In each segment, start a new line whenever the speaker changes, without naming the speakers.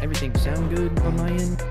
Everything sound good on my end?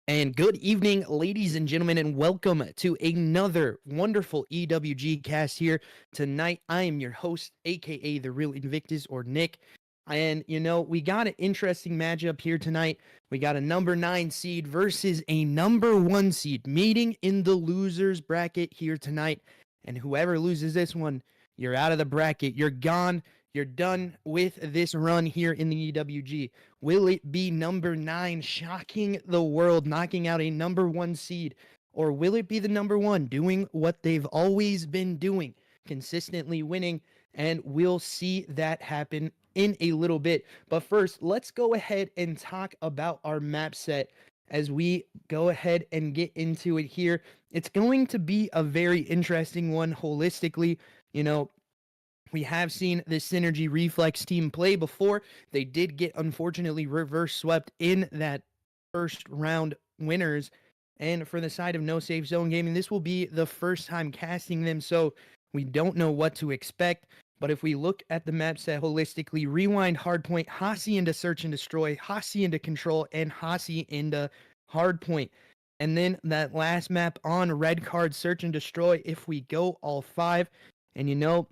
And good evening, ladies and gentlemen, and welcome to another wonderful EWG cast here. Tonight, I am your host, aka The Real Invictus, or Nick. And, you know, we got an interesting matchup here tonight. We got a number 9 seed versus a number 1 seed meeting in the losers bracket here tonight. And whoever loses this one, you're out of the bracket. You're gone. You're done with this run here in the EWG. Will it be number 9 shocking the world, knocking out a number 1 seed? Or will it be the number 1 doing what they've always been doing, consistently winning? And we'll see that happen in a little bit. But first, let's go ahead and talk about our map set as we go ahead and get into it here. It's going to be a very interesting one holistically. You know, we have seen the Syn3rgy Reflex team play before. They did get, unfortunately, reverse swept in that first round winners. And for the side of No Safe Zone Gaming, this will be the first time casting them, so we don't know what to expect. But if we look at the map set holistically, Rewind, Hardpoint, Hasi into Search and Destroy, Hasi into Control, and Hasi into Hardpoint. And then that last map on Red Card, Search and Destroy, if we go all 5. And you know,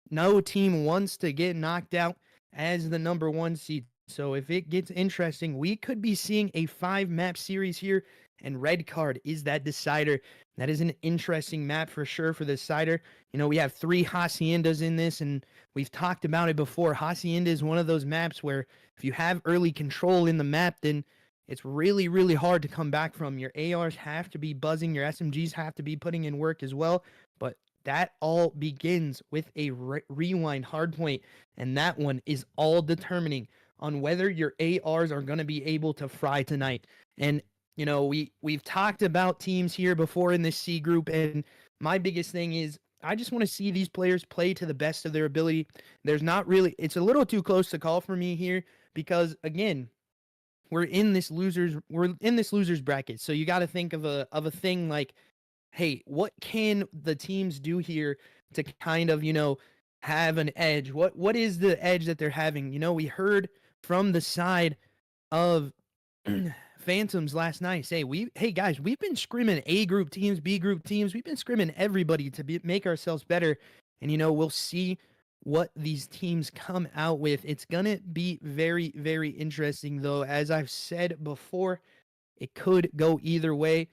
no team wants to get knocked out as the number 1 seed. So if it gets interesting, we could be seeing a 5-map series here, and Red Card is that decider. That is an interesting map for sure for the decider. You know, we have 3 Haciendas in this, and we've talked about it before. Hacienda is one of those maps where if you have early control in the map, then it's really, really hard to come back from. Your ARs have to be buzzing. Your SMGs have to be putting in work as well. But that all begins with a rewind hardpoint, and that one is all determining on whether your ARs are going to be able to fry tonight. And you know, we've talked about teams here before in this C group, and my biggest thing is I just want to see these players play to the best of their ability. There's not really, it's a little too close to call for me here because again, we're in this losers bracket. So you got to think of a thing like, hey, what can the teams do here to kind of, you know, have an edge? What is the edge that they're having? You know, we heard from the side of Phantoms last night say, hey guys, we've been scrimming A group teams, B group teams. We've been scrimming everybody to make ourselves better. And, you know, we'll see what these teams come out with. It's going to be very, very interesting, though. As I've said before, it could go either way.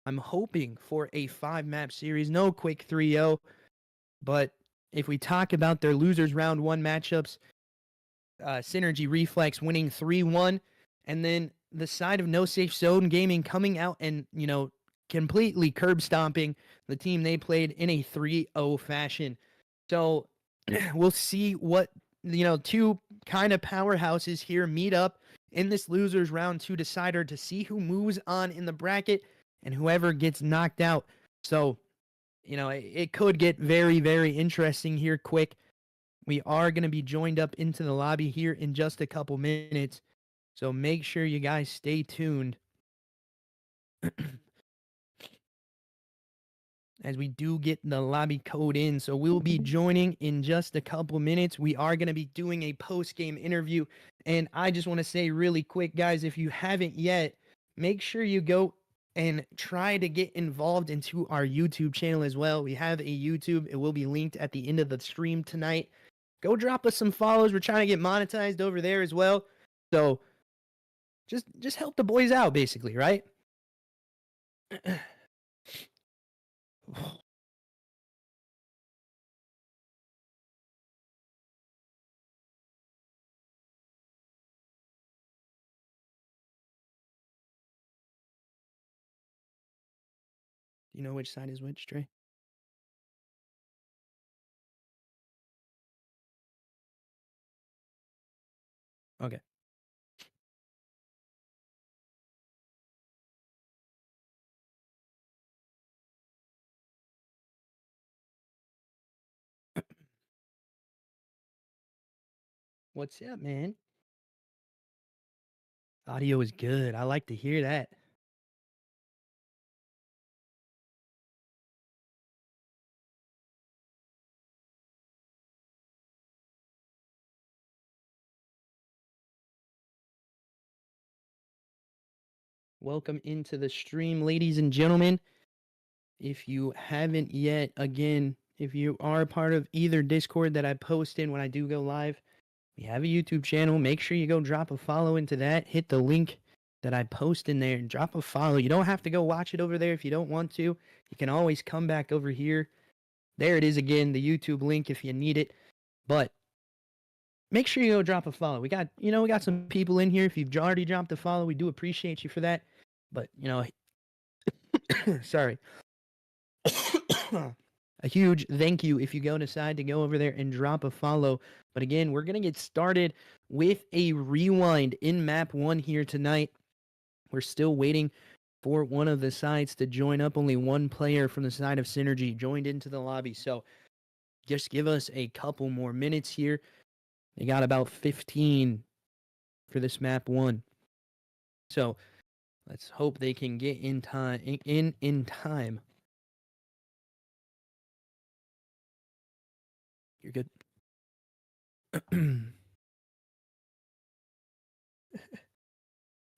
I'm hoping for a 5-map series, no quick 3-0. But if we talk about their losers round 1 matchups, Syn3rgy Reflex winning 3-1, and then the side of No Safe Zone Gaming coming out and, you know, completely curb stomping the team they played in a 3-0 fashion. So we'll see what, you know, 2 kind of powerhouses here meet up in this losers round 2 decider to see who moves on in the bracket and whoever gets knocked out. So, you know, it could get very, very interesting here quick. We are going to be joined up into the lobby here in just a couple minutes. So make sure you guys stay tuned as we do get the lobby code in. So we'll be joining in just a couple minutes. We are going to be doing a post-game interview. And I just want to say really quick, guys, if you haven't yet, make sure you go and try to get involved into our YouTube channel as well. We have a YouTube. It will be linked at the end of the stream tonight. Go drop us some follows. We're trying to get monetized over there as well. So just help the boys out, basically, right? You know which side is which, Trey? Okay. What's up, man? Audio is good. I like to hear that. Welcome into the stream, ladies and gentlemen. If you haven't yet, again, if you are a part of either Discord that I post in when I do go live, we have a YouTube channel. Make sure you go drop a follow into that. Hit the link that I post in there and drop a follow. You don't have to go watch it over there if you don't want to. You can always come back over here. There it is again, the YouTube link if you need it. But make sure you go drop a follow. We got some people in here. If you've already dropped a follow, we do appreciate you for that. But, sorry. A huge thank you if you decide to go over there and drop a follow. But again, we're going to get started with a rewind in map 1 here tonight. We're still waiting for one of the sides to join up. Only one player from the side of Syn3rgy joined into the lobby. So just give us a couple more minutes here. They got about 15 for this map 1. So let's hope they can get in time. In time. You're good.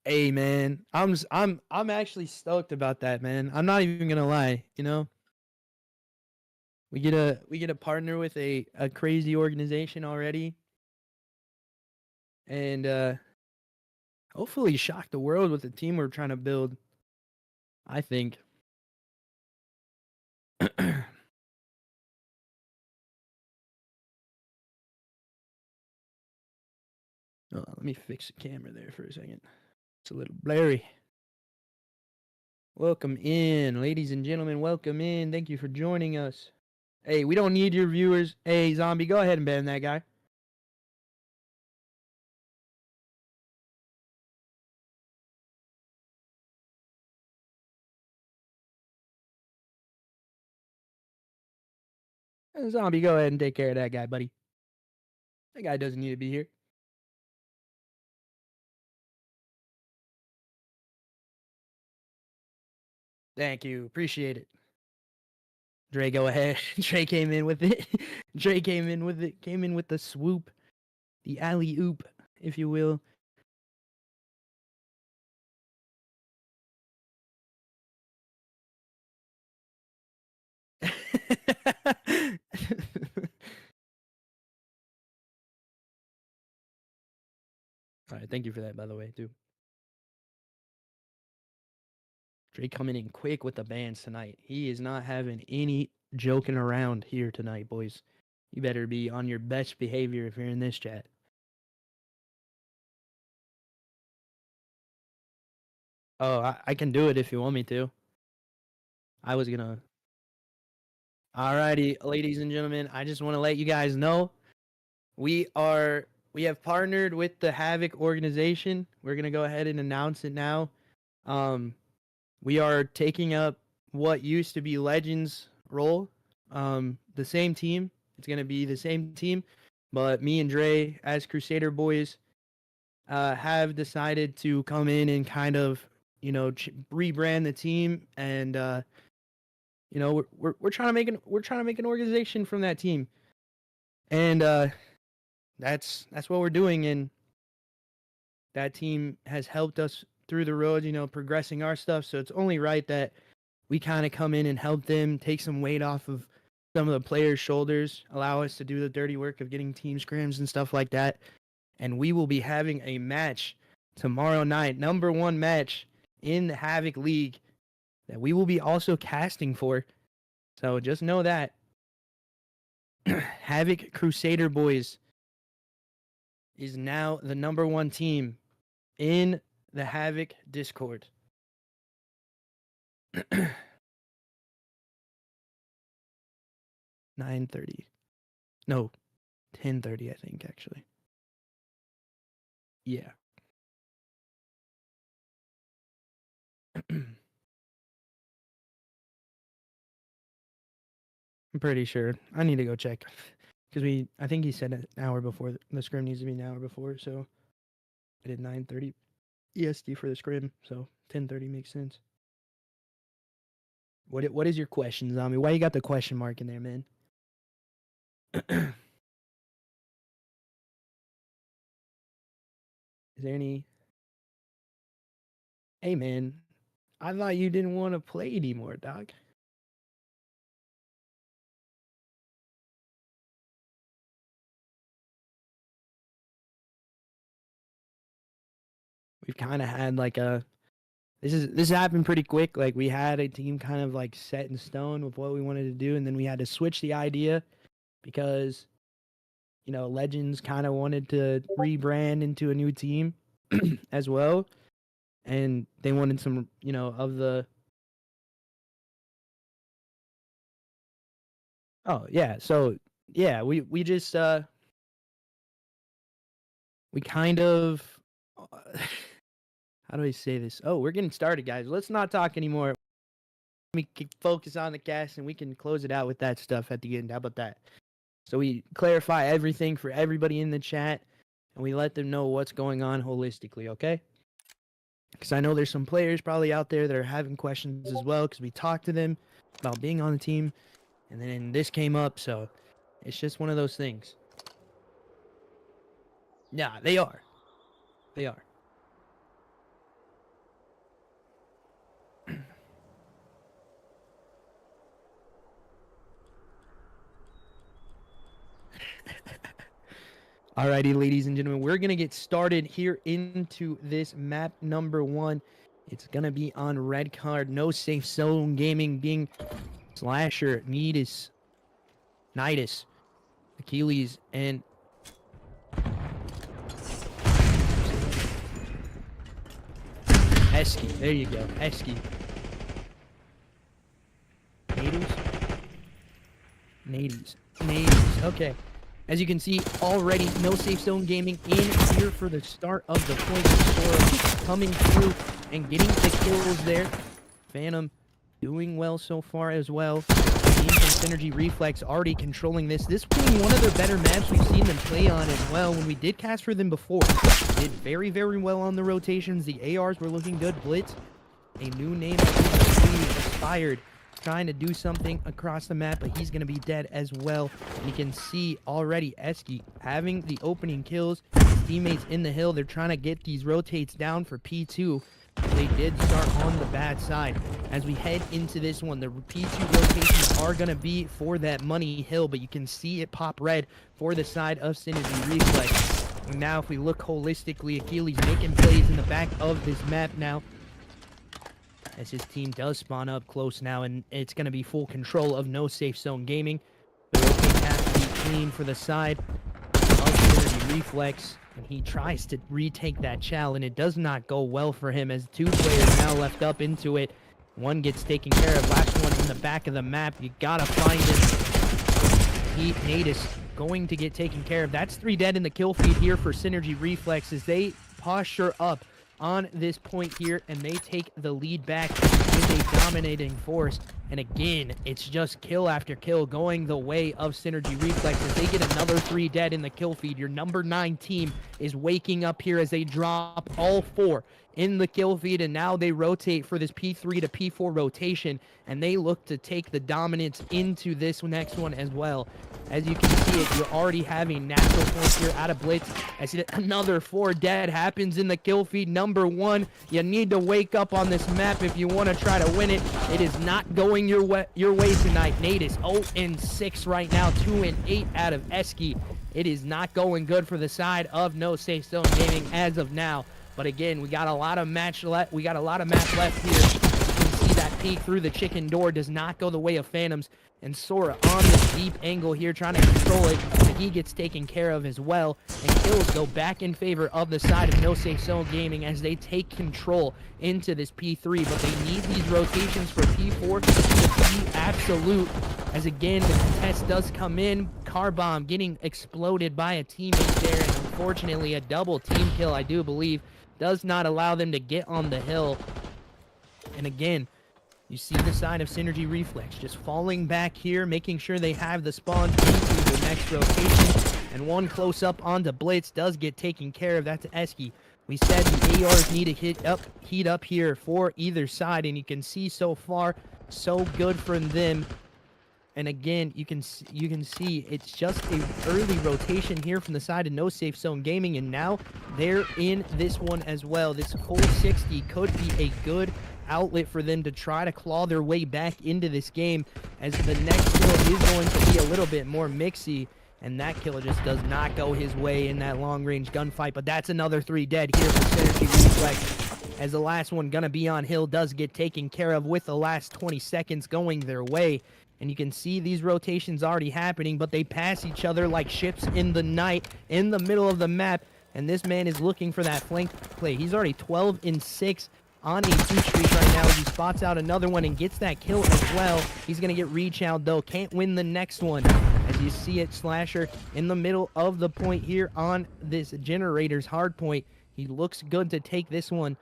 Hey man, I'm actually stoked about that, man. I'm not even gonna lie. We get a partner with a crazy organization already, and hopefully shock the world with the team we're trying to build. I think. Let me fix the camera there for a second. It's a little blurry. Welcome in, ladies and gentlemen. Welcome in. Thank you for joining us. Hey, we don't need your viewers. Hey, Zombie, go ahead and ban that guy. Zombie, go ahead and take care of that guy, buddy. That guy doesn't need to be here. Thank you. Appreciate it. Dre, go ahead. Dre came in with it. Dre came in with it. Came in with the swoop. The alley-oop, if you will. All right, thank you for that, by the way, too. Dre coming in quick with the bans tonight. He is not having any joking around here tonight, boys. You better be on your best behavior if you're in this chat. Oh, I can do it if you want me to. I was gonna. Alrighty, ladies and gentlemen, I just want to let you guys know we have partnered with the Havoc organization. We're gonna go ahead and announce it now. We are taking up what used to be Legends role. The same team. It's gonna be the same team. But me and Dre, as Crusader boys, have decided to come in and kind of, rebrand the team, and we're trying to make an organization from that team, and that's what we're doing, and that team has helped us through the road, progressing our stuff. So it's only right that we kind of come in and help them take some weight off of some of the players' shoulders, allow us to do the dirty work of getting team scrims and stuff like that. And we will be having a match tomorrow night, number 1 match in the Havoc League that we will be also casting for. So just know that Havoc Crusader Boys is now the number 1 team in the Havoc Discord. 9:30. No, 10:30, I think, actually. Yeah. I'm pretty sure. I need to go check. Because I think he said an hour before. The scrim needs to be an hour before, so I did 9:30 EST for the scrim, so 10:30 makes sense. What is your question, Zombie? Why you got the question mark in there, man? Is there any... Hey, man, I thought you didn't want to play anymore, dog. We've kind of had like a... This happened pretty quick. Like, we had a team kind of like set in stone with what we wanted to do, and then we had to switch the idea because, Legends kind of wanted to rebrand into a new team as well, and they wanted some, of the... Oh, yeah. So, yeah, we just we kind of how do I say this? Oh, we're getting started, guys. Let's not talk anymore. Let me focus on the cast, and we can close it out with that stuff at the end. How about that? So we clarify everything for everybody in the chat, and we let them know what's going on holistically, okay? Because I know there's some players probably out there that are having questions as well, because we talked to them about being on the team, and then this came up, so it's just one of those things. Yeah, they are. They are. Alrighty, ladies and gentlemen, we're going to get started here into this map number 1. It's going to be on red card. No safe zone gaming being Slasher, Nidus, Achilles, and Esky. There you go. Esky. Nades. Okay. As you can see, already no safe zone gaming in here for the start of the point score, coming through and getting the kills there. Phantom doing well so far as well. Team from Syn3rgy Reflex already controlling this. This being one of their better maps we've seen them play on as well. When we did cast for them before, did very, very well on the rotations. The ARs were looking good. Blitz, a new name, Aspired, trying to do something across the map, but he's going to be dead as well. You can see already Esky having the opening kills. His teammates in the hill, they're trying to get these rotates down for P2. They did start on the bad side. As we head into this one, the P2 rotations are going to be for that money hill, but you can see it pop red for the side of Syn3rgy Reflex. And now if we look holistically, Achilles making plays in the back of this map now, as his team does spawn up close now, and it's going to be full control of no safe zone gaming. The rotates have to be clean for the side of Syn3rgy Reflex, and he tries to retake that chow, and it does not go well for him as 2 players now left up into it. One gets taken care of, last one in the back of the map. You gotta find him. Natus going to get taken care of. That's 3 dead in the kill feed here for Syn3rgy Reflex as they posture up on this point here, and they take the lead back with a dominating force And again, it's just kill after kill going the way of Syn3rgy Reflex as they get another 3 dead in the kill feed. Your number 9 team is waking up here as they drop all 4 in the kill feed, and now they rotate for this P3 to P4 rotation, and they look to take the dominance into this next one as well. As you can see it, you're already having natural points here out of Blitz. As another 4 dead happens in the kill feed. Number 1, you need to wake up on this map if you want to try to win it. It is not going your way tonight. Nate is 0-6 right now, 2-8 out of Syn3rgy. It is not going good for the side of No Safe Zone Gaming as of now. But again, we got a lot of match left. We got a lot of match left here. You can see that peek through the chicken door does not go the way of Phantoms. And Sora on this deep angle here trying to control it. But he gets taken care of as well. And kills go back in favor of the side of No Safe Zone Gaming as they take control into this P3. But they need these rotations for P4 to be absolute. As again, the contest does come in. Car bomb getting exploded by a teammate there. And unfortunately, a double team kill, I do believe, does not allow them to get on the hill. And again, you see the side of Syn3rgy Reflex just falling back here, making sure they have the spawns into the next rotation. And one close up onto Blitz does get taken care of. That's Syn3rgy. We said the ARs need to heat up here for either side, and you can see so far, so good for them. And again, you can see it's just a early rotation here from the side of No Safe Zone Gaming, and now they're in this one as well. This full 60 could be a good outlet for them to try to claw their way back into this game, as the next kill is going to be a little bit more mixy, and that kill just does not go his way in that long-range gunfight. But that's another 3 dead here for Syn3rgy Reflex, as the last one gonna be on hill does get taken care of with the last 20 seconds going their way. And you can see these rotations already happening, but they pass each other like ships in the night in the middle of the map. And this man is looking for that flank play. He's already 12-6 on a 2 streak right now. He spots out another one and gets that kill as well. He's going to get reach out, though. Can't win the next one. As you see it, Slasher in the middle of the point here on this generator's hard point. He looks good to take this one.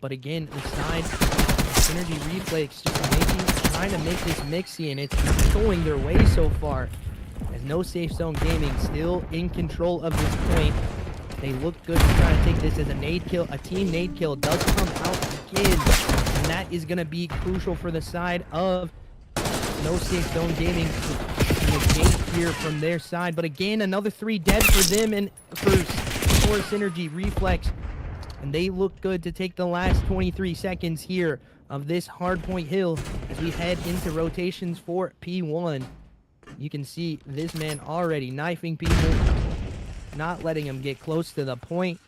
But again, the side Syn3rgy Reflex just trying to make this mixy, and it's not going their way so far. As No Safe Zone Gaming still in control of this point. They look good to try to take this as a nade kill. A team nade kill does come out again, and that is going to be crucial for the side of No Safe Zone Gaming to negate here from their side. But again, another 3 dead for them and for Syn3rgy Reflex. And they look good to take the last 23 seconds here of this hardpoint hill as we head into rotations for P1. You can see this man already knifing people, not letting them get close to the point,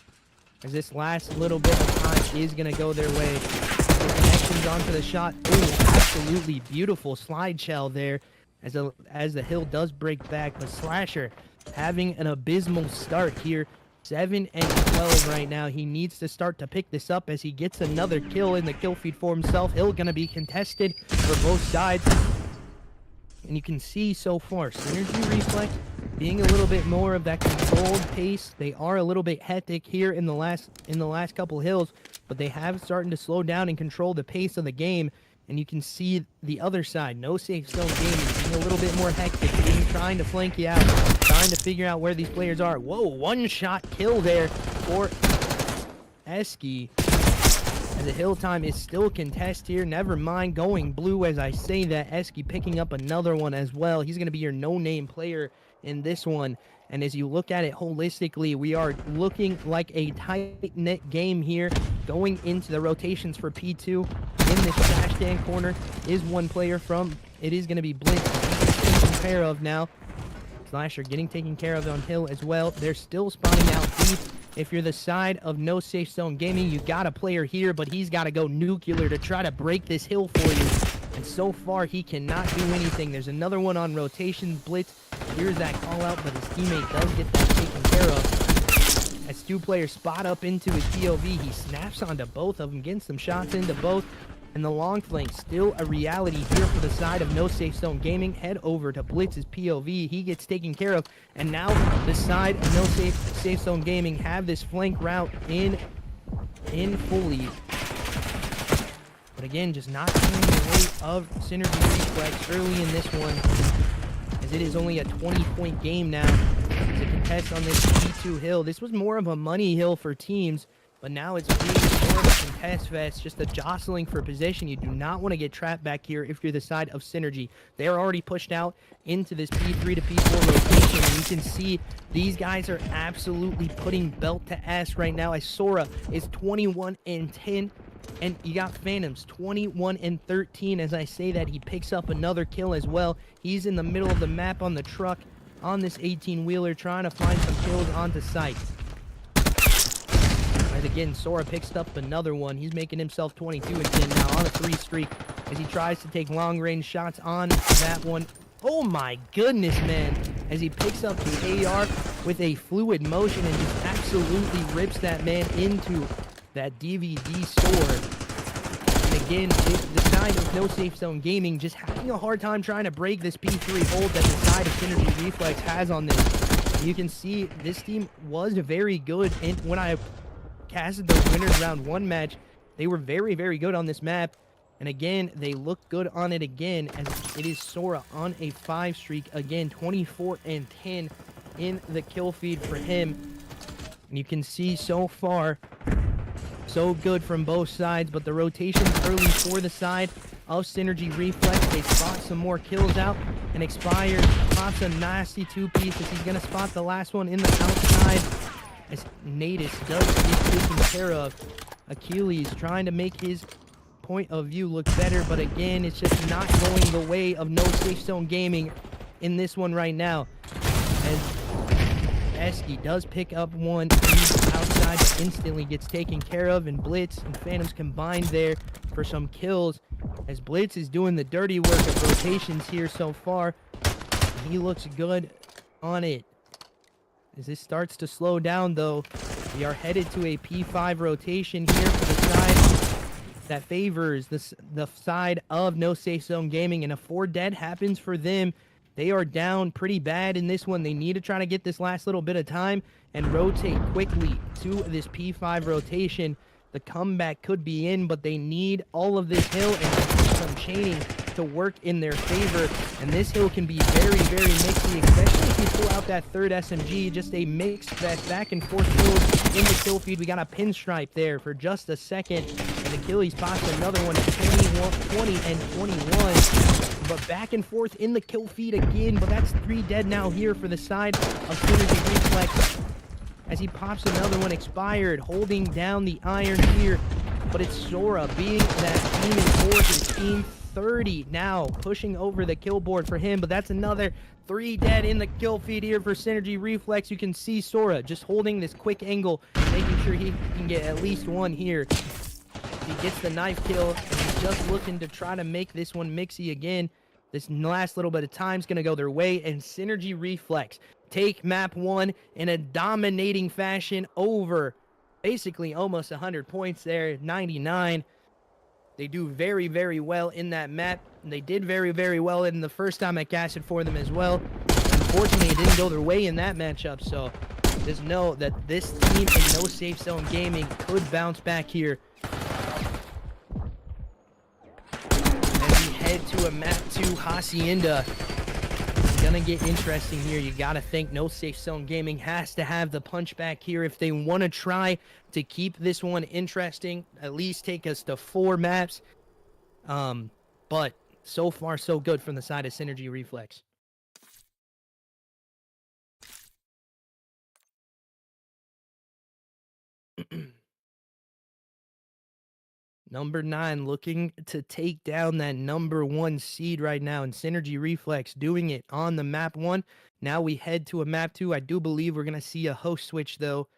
as this last little bit of time is going to go their way. The connections onto the shot. Ooh, absolutely beautiful slide shell there as the hill does break back. But Slasher having an abysmal start here. 7-12 right now. He needs to start to pick this up as he gets another kill in the kill feed for himself. Hill gonna be contested for both sides. And you can see so far, Syn3rgy Reflex being a little bit more of that controlled pace. They are a little bit hectic here in the last couple hills, but they have started to slow down and control the pace of the game. And you can see the other side, No Safe Zone Gaming, being a little bit more hectic, trying to flank you out, trying to figure out where these players are. Whoa, 1-shot kill there for Syn3rgy. And the hill time is still contest here. Never mind going blue as I say that. Syn3rgy picking up another one as well. He's going to be your no-name player in this one. And as you look at it holistically, we are looking like a tight-knit game here going into the rotations for P2. In this trash stand corner is one player from. It is going to be Blitz taken care of now. Slasher getting taken care of on hill as well. They're still spawning out deep. If you're the side of No Safe Zone Gaming, you got a player here, but he's got to go nuclear to try to break this hill for you. And so far, he cannot do anything. There's another one on rotation. Blitz hears that call out, but his teammate does get that taken care of. As 2 players spot up into his POV, he snaps onto both of them, getting some shots into both. And the long flank still a reality here for the side of No Safe Zone Gaming. Head over to Blitz's POV. He gets taken care of. And now the side of No Safe Zone Gaming have this flank route in fully. But again, just not getting in the way of Syn3rgy Reflex early in this one, as it is only a 20-point game now to contest on this P2 hill. This was more of a money hill for teams, but now it's being more of a contest fest, just a jostling for position. You do not want to get trapped back here if you're the side of Syn3rgy. They're already pushed out into this P3 to P4 rotation, and you can see these guys are absolutely putting belt to ass right now, as Sora is 21-10. And you got Phantoms 21-13. As I say that, he picks up another kill as well. He's in the middle of the map on the truck on this 18-wheeler, trying to find some kills onto site. And again, Sora picks up another one. He's making himself 22-10 now on a 3 streak as he tries to take long-range shots on that one. Oh my goodness, man. As he picks up the AR with a fluid motion and just absolutely rips that man into that DVD store. And again, the side of No Safe Zone Gaming just having a hard time trying to break this P3 hold that the side of Syn3rgy Reflex has on this. You can see this team was very good, and when I casted the winners round 1 match, they were very, very good on this map. And again, they look good on it again, as it is Sora on a 5 streak. Again, 24-10 in the kill feed for him. And you can see so far, so good from both sides, but the rotations early for the side of Syn3rgy Reflex. They spot some more kills out, and Expired spots a nasty 2-piece as he's going to spot the last one in the outside, as Natus does get taken care of. Achilles trying to make his point of view look better, but again, it's just not going the way of No Safe Zone Gaming in this one right now. As Esky does pick up one outside, but instantly gets taken care of, and Blitz and Phantoms combined there for some kills, as Blitz is doing the dirty work of rotations here so far. He looks good on it. As this starts to slow down, though, we are headed to a P5 rotation here for the side that favors the side of No Safe Zone Gaming, and a 4 dead happens for them. They are down pretty bad in this one. They need to try to get this last little bit of time and rotate quickly to this P5 rotation. The comeback could be in, but they need all of this hill and some chaining to work in their favor. And this hill can be very, very mixy, especially if you pull out that third SMG. Just a mix that back and forth kills in the kill feed. We got a pinstripe there for just a second, and Achilles pops another one at 20 and 21. But back and forth in the kill feed again, but that's 3 dead now here for the side of Syn3rgy Reflex, as he pops another one. Expired holding down the iron here, but it's Sora being that demon force, and Team 30 now pushing over the kill board for him, but that's another 3 dead in the kill feed here for Syn3rgy Reflex. You can see Sora just holding this quick angle, making sure he can get at least one here. He gets the knife kill, and he's just looking to try to make this one mixy again. This last little bit of time is going to go their way, and Syn3rgy Reflex take map 1 in a dominating fashion over basically almost 100 points there, 99. They do very, very well in that map, and they did very, very well in the first time I casted for them as well. Unfortunately, it didn't go their way in that matchup, so just know that this team in No Safe Zone Gaming could bounce back here. Head to a map 2 Hacienda. It's gonna get interesting here. You gotta think No Safe Zone Gaming has to have the punch back here if they want to try to keep this one interesting, at least take us to 4 maps. But so far so good from the side of Syn3rgy Reflex. Number 9 looking to take down that number 1 seed right now, and Syn3rgy Reflex doing it on the map 1. Now we head to a map 2. I do believe we're going to see a host switch, though.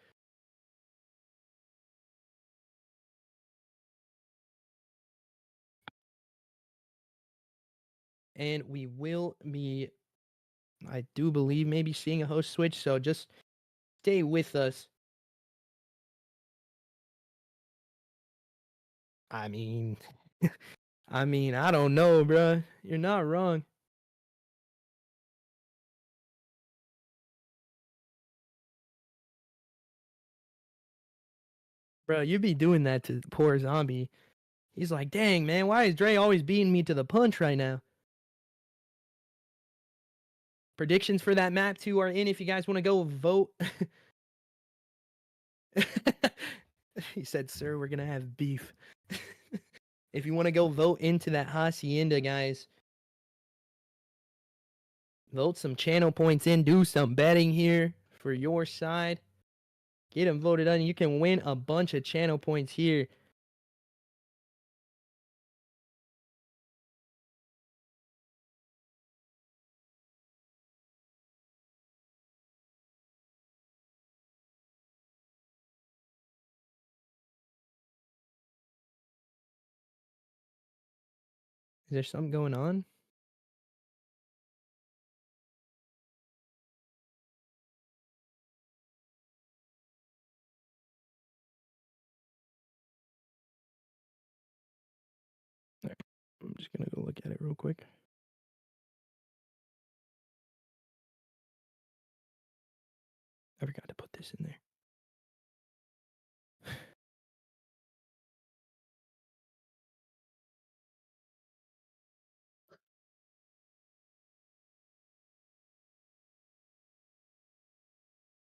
And we will be, I do believe, maybe seeing a host switch, so just stay with us. I mean, I don't know, bruh. You're not wrong. Bro, you be doing that to poor zombie. He's like, dang, man, why is Dre always beating me to the punch right now? Predictions for that map 2 are in if you guys want to go vote. He said, sir, we're going to have beef. If you want to go vote into that hacienda, guys, vote some channel points in, do some betting here for your side. Get them voted on. You can win a bunch of channel points here. Is there something going on? Right. I'm just going to go look at it real quick. I forgot to put this in there.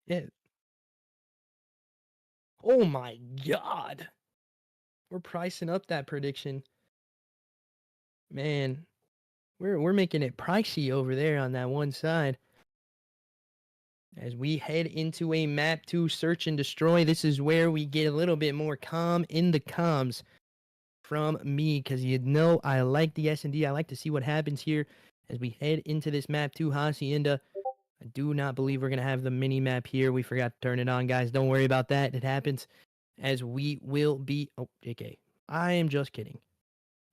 Yeah. Oh my God. We're pricing up that prediction. Man, we're making it pricey over there on that one side. As we head into a map 2 search and destroy, this is where we get a little bit more calm in the comms from me, because you know I like the S&D. I like to see what happens here as we head into this map 2 hacienda. I do not believe we're going to have the mini map here. We forgot to turn it on, guys. Don't worry about that. It happens as we will be... Oh, JK. I am just kidding.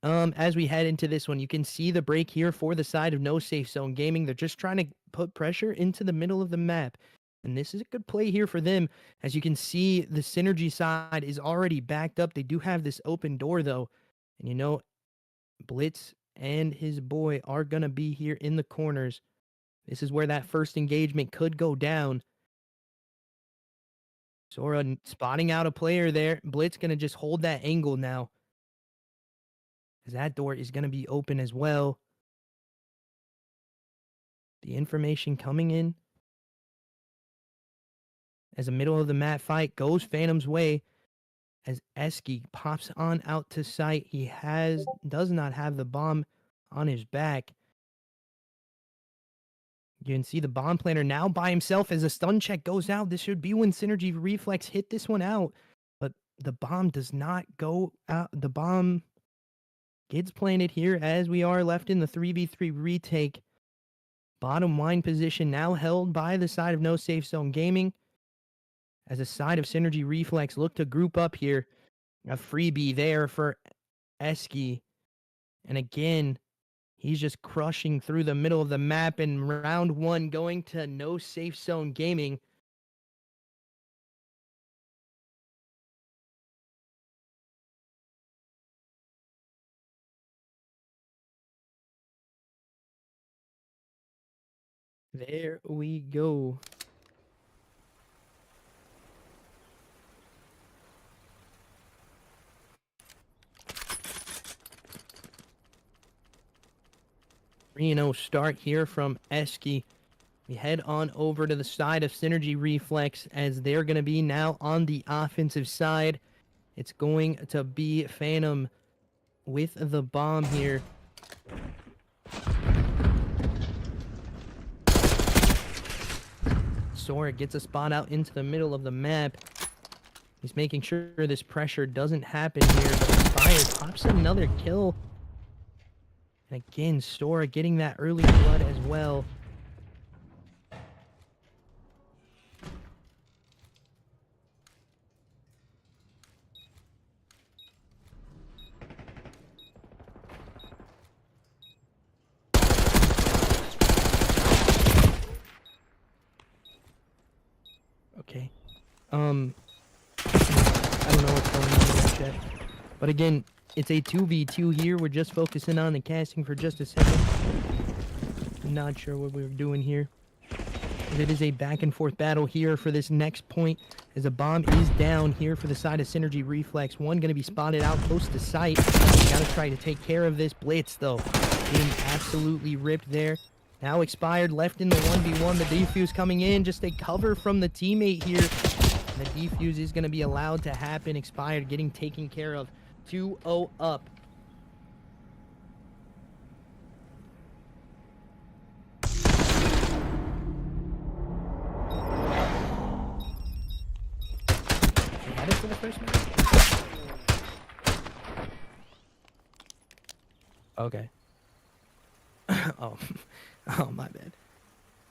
As we head into this one, you can see the break here for the side of No Safe Zone Gaming. They're just trying to put pressure into the middle of the map. And this is a good play here for them. As you can see, the Syn3rgy side is already backed up. They do have this open door, though. And you know, Blitz and his boy are going to be here in the corners. This is where that first engagement could go down. Sora spotting out a player there. Blitz going to just hold that angle now, as that door is going to be open as well. The information coming in as the middle of the map fight goes Phantom's way, as Syn3rgy pops on out to sight. He does not have the bomb on his back. You can see the bomb planner now by himself as a stun check goes out. This should be when Syn3rgy Reflex hit this one out, but the bomb does not go out. The bomb gets planted here as we are left in the 3v3 retake. Bottom wine position now held by the side of No Safe Zone Gaming, as a side of Syn3rgy Reflex look to group up here. A freebie there for Syn3rgy. And again, he's just crushing through the middle of the map in round 1, going to No Safe Zone Gaming. There we go. Reno start here from Syn3rgy. We head on over to the side of Syn3rgy Reflex, as they're going to be now on the offensive side. It's going to be Phantom with the bomb here. Sora gets a spot out into the middle of the map. He's making sure this pressure doesn't happen here, but Inspired pops another kill. And again, Sora getting that early blood as well. Okay. I don't know what's going on in that chat. But again, it's a 2v2 here. We're just focusing on the casting for just a second. I'm not sure what we're doing here. It is a back and forth battle here for this next point as a bomb is down here for the side of Syn3rgy Reflex. One going to be spotted out close to sight. Got to try to take care of this. Blitz, though, getting absolutely ripped there. Now expired, left in the 1v1. The defuse coming in, just a cover from the teammate here. And the defuse is going to be allowed to happen. Expired getting taken care of. 2-0 up. For the first match? Okay. Oh, my bad.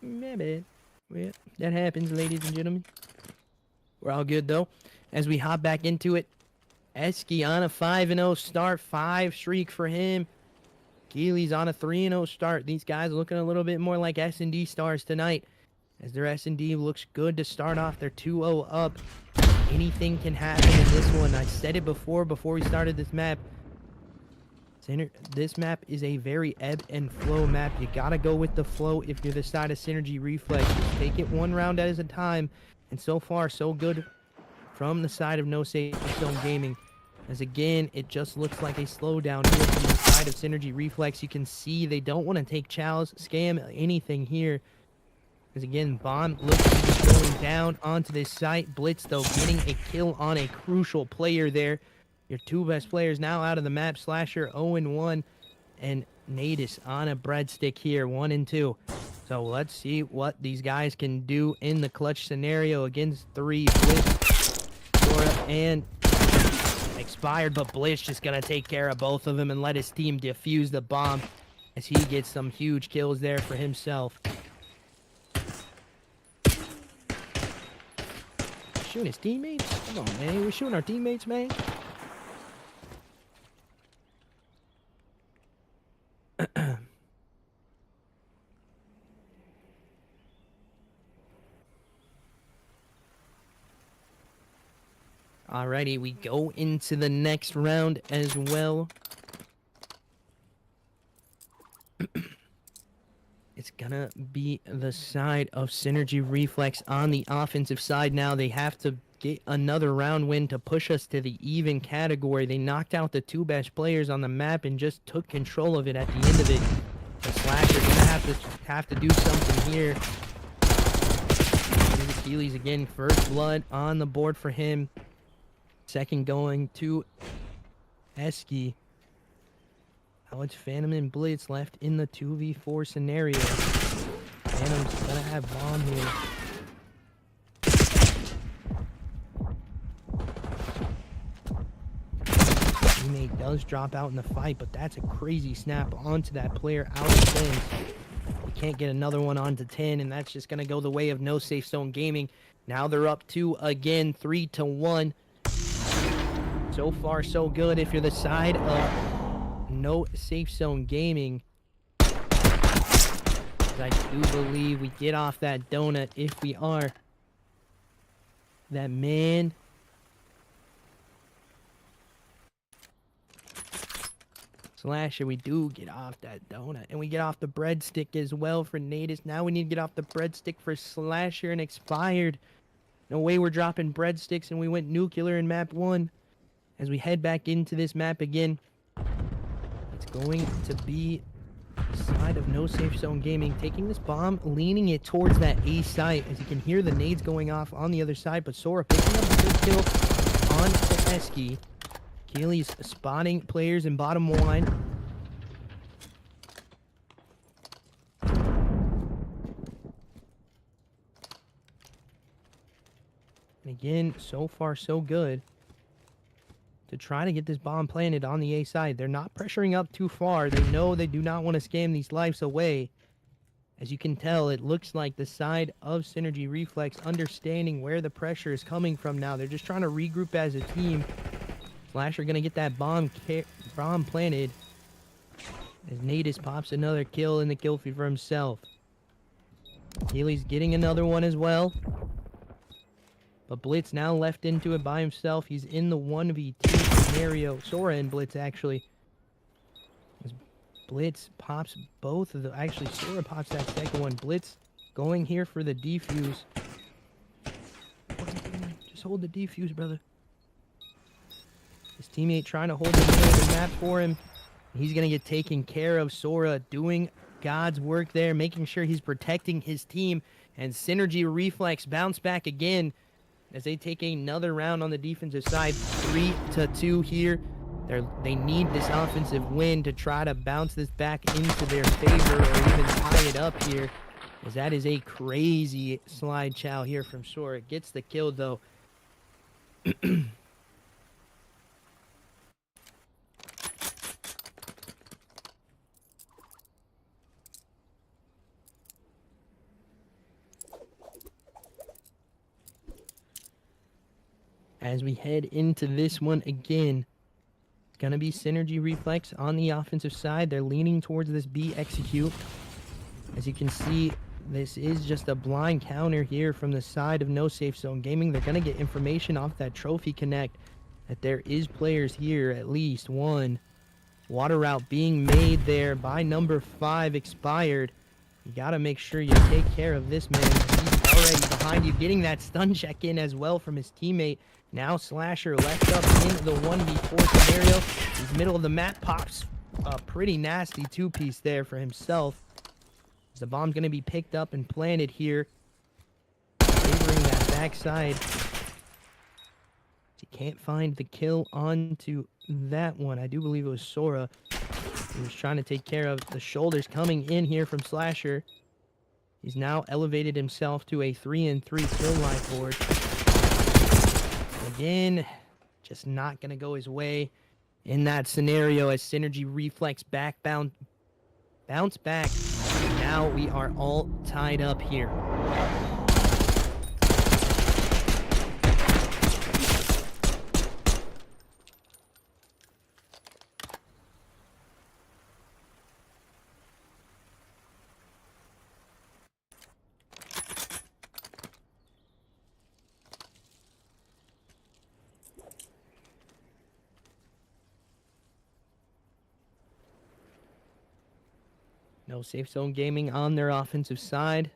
My bad. Well, that happens, ladies and gentlemen. We're all good, though. As we hop back into it, Syn3rgy on a 5-0 start. 5 streak for him. Keely's on a 3-0 start. These guys looking a little bit more like S&D stars tonight, as their S&D looks good to start off. They're 2-0 up. Anything can happen in this one. I said it before we started this map. This map is a very ebb and flow map. You gotta go with the flow if you're the side of Syn3rgy Reflex. Just take it one round at a time. And so far, so good from the side of No Safe Zone Gaming. As again, it just looks like a slowdown here from the side of Syn3rgy Reflex. You can see they don't want to take chows, scam, anything here. As again, bomb looks to be going down onto this site. Blitz, though, getting a kill on a crucial player there. Your 2 best players now out of the map. Slasher 0-1, and Natus on a breadstick here, 1-2. So let's see what these guys can do in the clutch scenario against 3 Blitz, Sora, and expired. But Blitz just gonna take care of both of them and let his team defuse the bomb as he gets some huge kills there for himself. Shooting his teammates? Come on, man. We're shooting our teammates, man. Alrighty, we go into the next round as well. It's gonna be the side of Syn3rgy Reflex on the offensive side now. They have to get another round win to push us to the even category. They knocked out the 2 best players on the map and just took control of it at the end of it. The Slasher gonna have to do something here. Here's Achilles again. First blood on the board for him. Second going to Syn3rgy. Now it's Phantom and Blitz left in the 2v4 scenario. Phantom's gonna have bomb here. Teammate does drop out in the fight, but that's a crazy snap onto that player out of things. We can't get another one onto 10, and that's just gonna go the way of No Safe Zone Gaming. Now they're up 2 again, 3-1. So far, so good if you're the side of No Safe Zone Gaming. I do believe we get off that donut if we are that man. Slasher, we do get off that donut. And we get off the breadstick as well for Natus. Now we need to get off the breadstick for Slasher and expired. No way we're dropping breadsticks, and we went nuclear in map 1. As we head back into this map again, it's going to be the side of No Safe Zone Gaming taking this bomb, leaning it towards that A site, as you can hear the nades going off on the other side. But Sora picking up the good kill on Syn3rgy. Keely's spotting players in bottom 1. And again, so far so good to try to get this bomb planted on the A side. They're not pressuring up too far. They know they do not want to scam these lives away. As you can tell, it looks like the side of Syn3rgy Reflex understanding where the pressure is coming from now. They're just trying to regroup as a team. Slasher gonna get that bomb planted as Natus pops another kill in the kill feed for himself. Keely's getting another one as well. But Blitz now left into it by himself. He's in the 1v2 scenario. Sora and Blitz, actually. As Blitz pops both of the... Actually, Sora pops that second one. Blitz going here for the defuse. Just hold the defuse, brother. His teammate trying to hold the middle of the map for him. He's going to get taken care of. Syn3rgy doing God's work there, making sure he's protecting his team. And Syn3rgy Reflex bounce back again as they take another round on the defensive side. 3-2 here. They need this offensive win to try to bounce this back into their favor or even tie it up here. As that is a crazy slide chow here from Syn3rgy. Gets the kill, though. As we head into this one again, it's going to be Syn3rgy Reflex on the offensive side. They're leaning towards this B execute. As you can see, this is just a blind counter here from the side of No Safe Zone Gaming. They're going to get information off that trophy connect that there is players here, at least one. Water route being made there by number 5, expired. You got to make sure you take care of this man. He's already behind you, getting that stun check in as well from his teammate. Now Slasher left up in the 1v4 scenario. He's middle of the map, pops a pretty nasty 2-piece there for himself. The bomb's going to be picked up and planted here, favoring that backside. He can't find the kill onto that one. I do believe it was Syn3rgy. He was trying to take care of the shoulders coming in here from Slasher. He's now elevated himself to a 3-3 kill line board. Again, just not going to go his way in that scenario as Syn3rgy Reflex bounce back. Now we are all tied up here. No Safe Zone Gaming on their offensive side.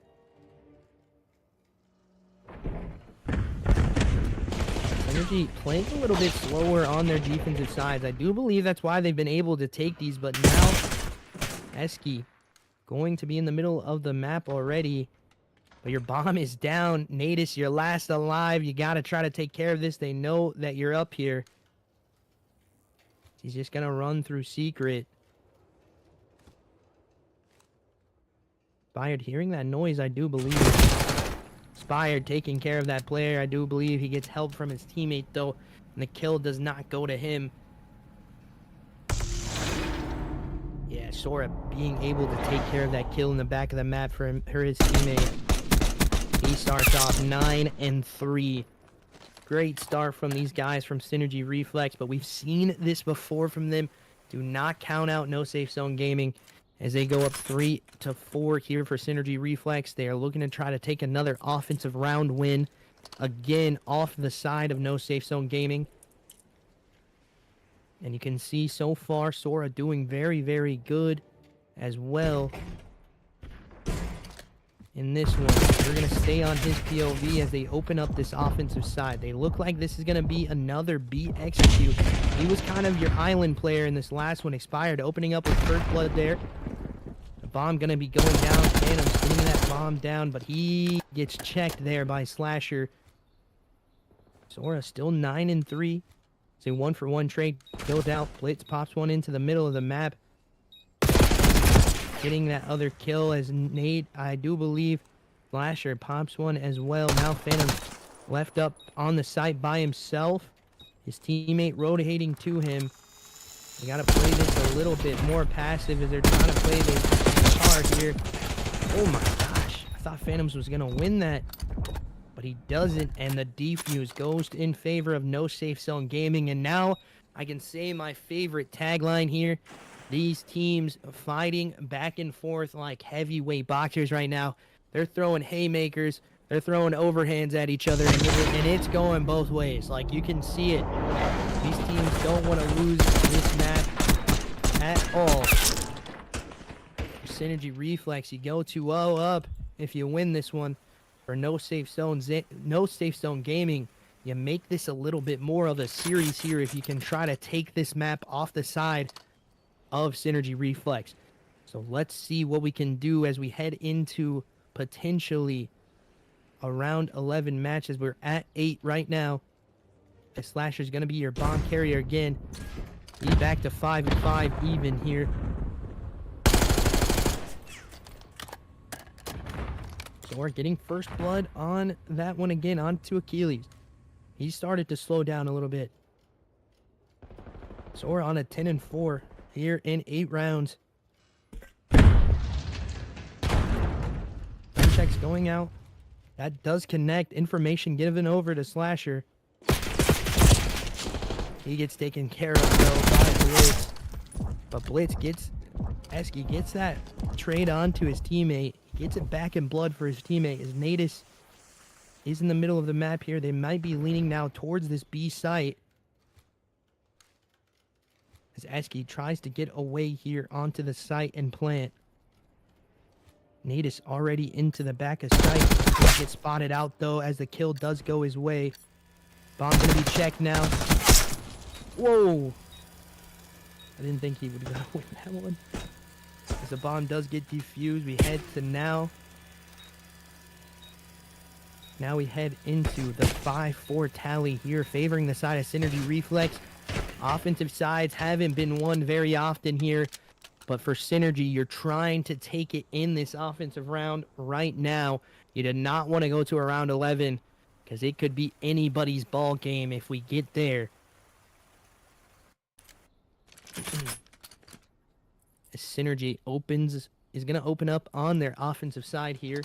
Syn3rgy playing a little bit slower on their defensive sides. I do believe that's why they've been able to take these, but now Esky going to be in the middle of the map already. But your bomb is down. Natus, you're last alive. You got to try to take care of this. They know that you're up here. He's just going to run through secret. Inspired hearing that noise, I do believe. Inspired taking care of that player. I do believe he gets help from his teammate, though. And the kill does not go to him. Yeah, Syn3rgy being able to take care of that kill in the back of the map for his teammate. He starts off 9-3. Great start from these guys from Syn3rgy Reflex, but we've seen this before from them. Do not count out No Safe Zone Gaming as they go up 3-4 here for Syn3rgy Reflex. They are looking to try to take another offensive round win. Again, off the side of No Safe Zone Gaming. And you can see so far Syn3rgy doing very, very good as well in this one. We're going to stay on his POV as they open up this offensive side. They look like this is going to be another B execute. He was kind of your island player in this last one. Expired, opening up with first blood there. The bomb going to be going down. Phantom spinning that bomb down, but he gets checked there by Slasher. Syn3rgy still 9-3. It's a 1-for-1 trade. Goes out. Blitz pops one into the middle of the map. Getting that other kill as Nate, I do believe, Slasher pops one as well. Now Phantom left up on the site by himself. His teammate rotating to him. They got to play this a little bit more passive as they're trying to play this hard here. Oh my gosh. I thought Phantoms was going to win that, but he doesn't, and the defuse goes in favor of No Safe Zone Gaming. And now I can say my favorite tagline here. These teams fighting back and forth like heavyweight boxers right now. They're throwing haymakers. They're throwing overhands at each other, and it's going both ways. Like, you can see it. These teams don't want to lose this match at all. Syn3rgy Reflex, you go 2-0 up. if you win this one for no safe zone, no safe zone gaming, you make this a little bit more of a series here if you can try to take this map off the side of Syn3rgy Reflex. So let's see what we can do as we head into potentially a round 11 match, as we're at 8 right now. The Slasher is going to be your bomb carrier again. He's back to 5-5 even here. So we're getting first blood on that one again, onto Achilles. He started to slow down a little bit. So we're on a 10-4 here in 8 rounds. Checks going out. That does connect. Information given over to Slasher. He gets taken care of though by Blitz. But Blitz gets, Esky gets that trade on to his teammate. He gets it back in blood for his teammate. As Natus is in the middle of the map here. They might be leaning now towards this B site. As Esky tries to get away here onto the site and plant. Natus already into the back of sight. He gets spotted out though as the kill does go his way. Bomb gonna be checked now. Whoa! I didn't think he would go win that one. As the bomb does get defused, we head to now. Now we head into the 5-4 tally here, favoring the side of Syn3rgy Reflex. Offensive sides haven't been won very often here. But for Syn3rgy, you're trying to take it in this offensive round right now. You do not want to go to a round 11 because it could be anybody's ball game if we get there. Syn3rgy is going to open up on their offensive side here.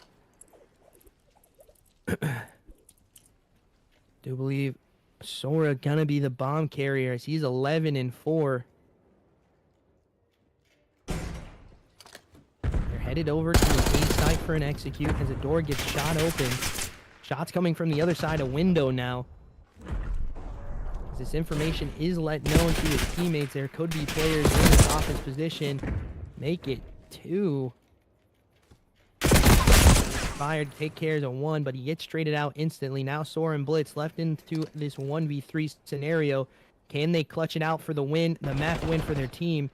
Do believe Sora gonna be the bomb carrier as he's 11-4. Headed over to the A site for an execute as a door gets shot open. Shots coming from the other side, a window now. As this information is let known to his teammates, there could be players in this offense position. Make it 2. Fired, take care of 1, but he gets traded out instantly. Now Sora and Blitz left into this 1v3 scenario. Can they clutch it out for the win, the map win for their team?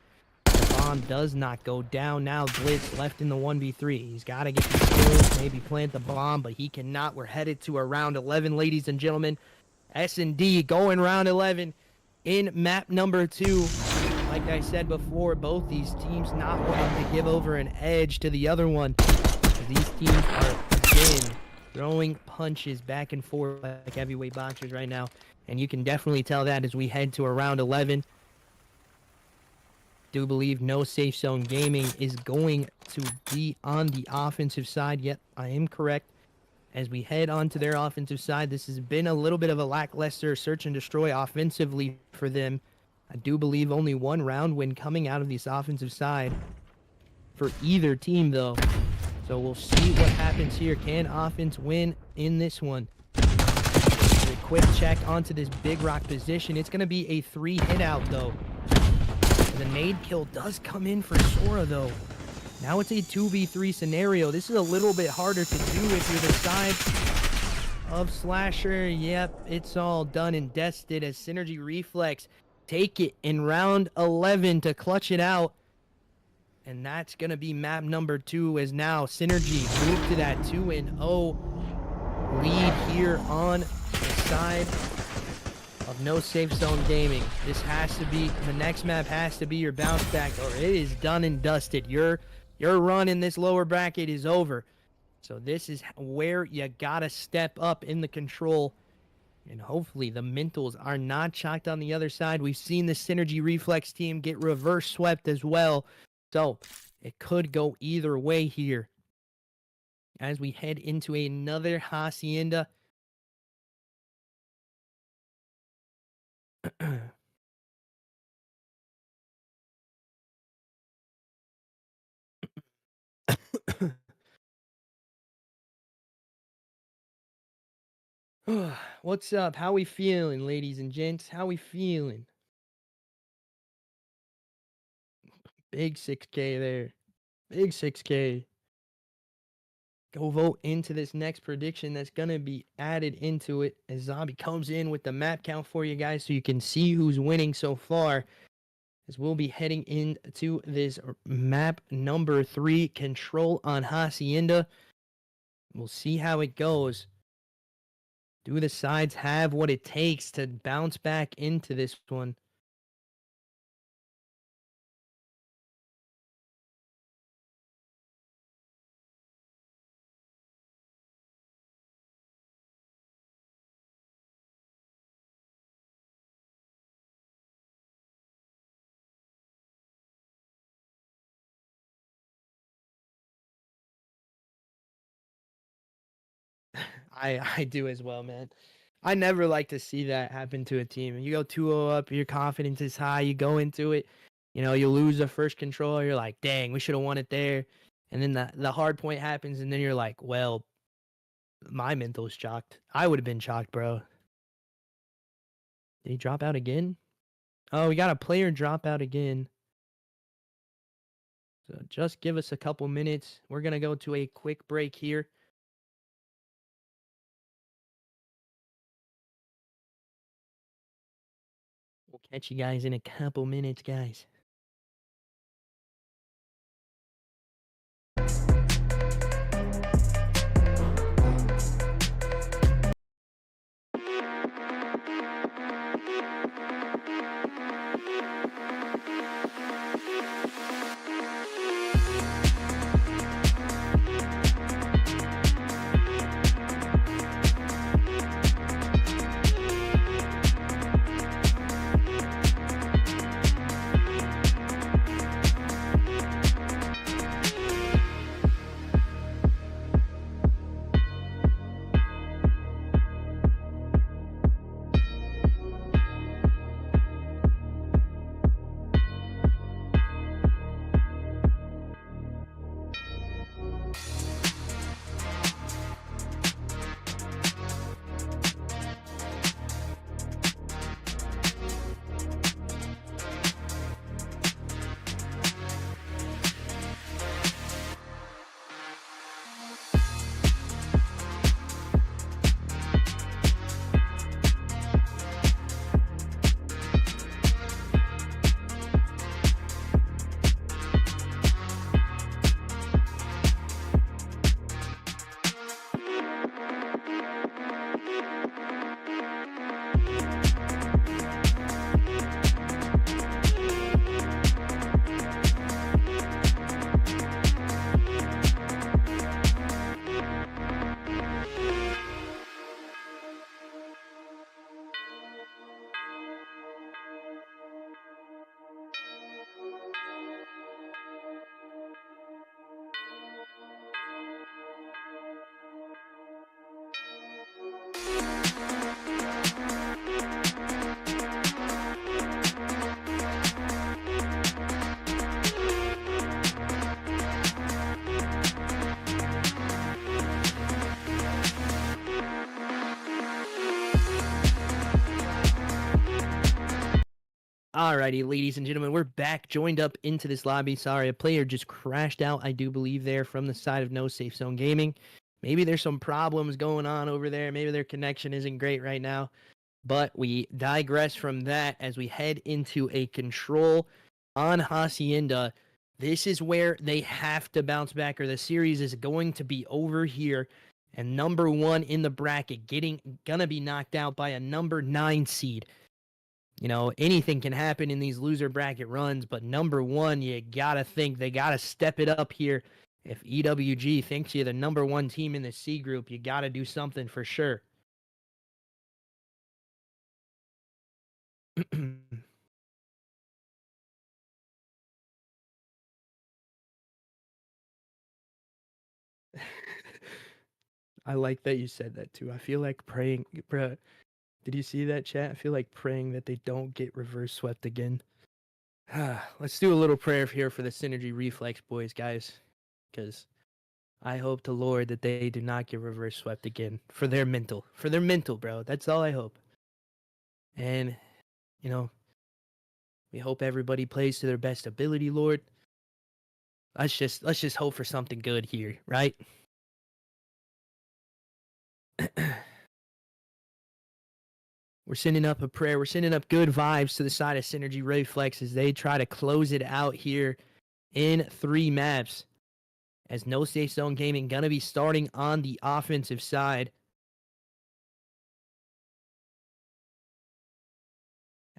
Bomb does not go down. Now Blitz left in the 1v3. He's got to get the kills, maybe plant the bomb, but he cannot. We're headed to a round 11, ladies and gentlemen. S&D going round 11 in map number 2. Like I said before, both these teams not wanting to give over an edge to the other one. These teams are, again, throwing punches back and forth like heavyweight boxers right now. And you can definitely tell that as we head to a round 11. Do believe no safe zone gaming is going to be on the offensive side. Yep, I am correct. As we head on to their offensive side, this has been a little bit of a lackluster search and destroy offensively for them. I do believe only 1 round win coming out of this offensive side for either team, though. So we'll see what happens here. Can offense win in this one? A quick check onto this big rock position. It's going to be a 3 hit out, though. The nade kill does come in for Sora, though. Now it's a 2v3 scenario. This is a little bit harder to do if you're the side of Slasher. Yep, it's all done and dusted as Syn3rgy Reflex take it in round 11 to clutch it out. And that's going to be map number 2, as now Syn3rgy move to that 2-0 lead here on the side of no safe zone gaming. This has to be, the next map has to be your bounce back, or it is done and dusted. Your run in this lower bracket is over. So this is where you gotta step up in the control, and hopefully the mentals are not chalked on the other side. We've seen the Syn3rgy Reflex team get reverse swept as well, so it could go either way here as we head into another Hacienda. What's up? How we feeling, ladies and gents? How we feeling? Big 6K there. Big 6K. go vote into this next prediction that's going to be added into it as Zombie comes in with the map count for you guys so you can see who's winning so far. As we'll be heading into this map number 3, Control on Hacienda. We'll see how it goes. Do the sides have what it takes to bounce back into this one? I do as well, man. I never like to see that happen to a team. You go 2-0 up, your confidence is high, you go into it, you lose the first control, you're like, dang, we should have won it there. And then the hard point happens, and then you're like, well, my mental's chalked. I would have been chalked, bro. Did he drop out again? Oh, we got a player drop out again. So just give us a couple minutes. We're going to go to a quick break here. We'll catch you guys in a couple minutes, guys. Alrighty, ladies and gentlemen, we're back, joined up into this lobby. Sorry, a player just crashed out, I do believe, there from the side of No Safe Zone Gaming. Maybe there's some problems going on over there. Maybe their connection isn't great right now. But we digress from that as we head into a Control on Hacienda. This is where they have to bounce back, or the series is going to be over here. And number 1 in the bracket gonna be knocked out by a number 9 seed. Anything can happen in these loser bracket runs, but number 1, you gotta think they gotta step it up here. If EWG thinks you're the number 1 team in the C group, you gotta do something for sure. I like that you said that too. I feel like praying, bruh. Did you see that, chat? I feel like praying that they don't get reverse swept again. Let's do a little prayer here for the Syn3rgy Reflex boys, guys, because I hope to Lord that they do not get reverse swept again for their mental, bro. That's all I hope. And we hope everybody plays to their best ability, Lord. Let's just hope for something good here, right? We're sending up a prayer. We're sending up good vibes to the side of Syn3rgy Reflex as they try to close it out here in 3 maps. As No Safe Zone Gaming going to be starting on the offensive side.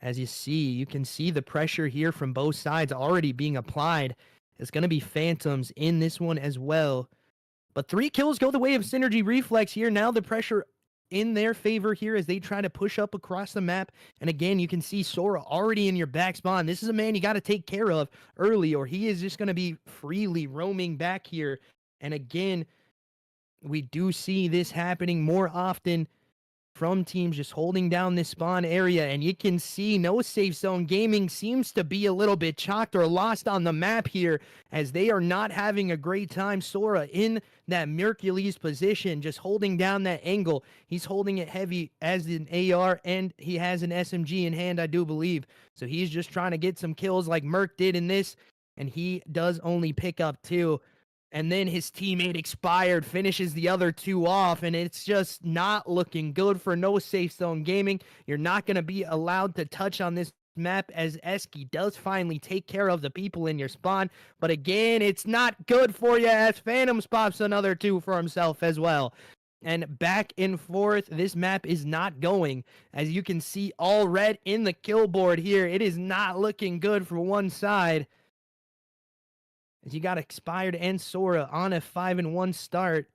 As you can see the pressure here from both sides already being applied. It's going to be Phantoms in this one as well. But 3 kills go the way of Syn3rgy Reflex here. Now the pressure in their favor here as they try to push up across the map. And again, you can see Sora already in your back spawn. This is a man you got to take care of early, or he is just going to be freely roaming back here. And again, we do see this happening more often from teams just holding down this spawn area. And you can see No Safe Zone Gaming seems to be a little bit chalked or lost on the map here as they are not having a great time. Sora in that Mercules position, just holding down that angle. He's holding it heavy as an AR, and he has an SMG in hand, I do believe. So he's just trying to get some kills like Merc did in this, and he does only pick up 2. And then his teammate Expired finishes the other 2 off, and it's just not looking good for No Safe Zone Gaming. You're not going to be allowed to touch on this map as Esky does finally take care of the people in your spawn. But again, it's not good for you as Phantom spots another 2 for himself as well. And back and forth, this map is not going. As you can see, all red in the kill board here. It is not looking good for one side. As you got Expired and Sora on a 5-1 start.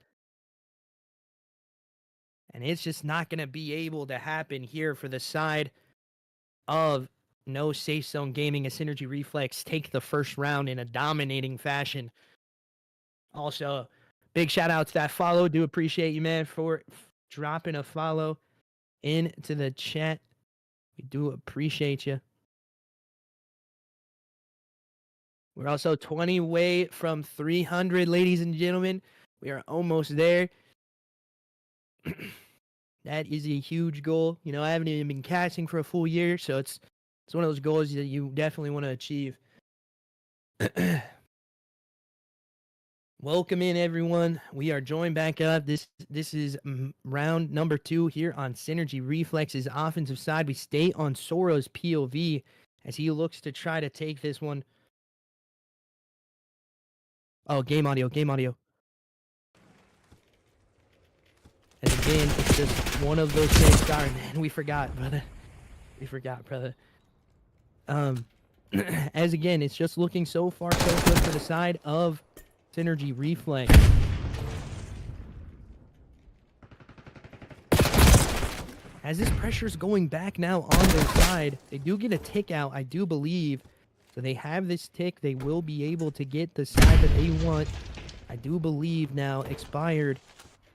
And it's just not going to be able to happen here for the side of No Safe Zone Gaming as Syn3rgy Reflex take the first round in a dominating fashion. Also, big shout out to that follow. Do appreciate you, man, for dropping a follow into the chat. We do appreciate you. We're also 20 away from 300, ladies and gentlemen. We are almost there. That is a huge goal. You know, I haven't even been casting for a full year, so it's one of those goals that you definitely want to achieve. Welcome in, everyone. We are joined back up. This is round number 2 here on Syn3rgy Reflex's offensive side. We stay on Sora's POV as he looks to try to take this one. Oh, game audio. And again, it's just one of those things. Sorry, man, we forgot, brother. As again, it's just looking so far so good for the side of Syn3rgy Reflex. As this pressure's going back now on their side, they do get a tick out, I do believe. So they have this tick. They will be able to get the side that they want. I do believe now Expired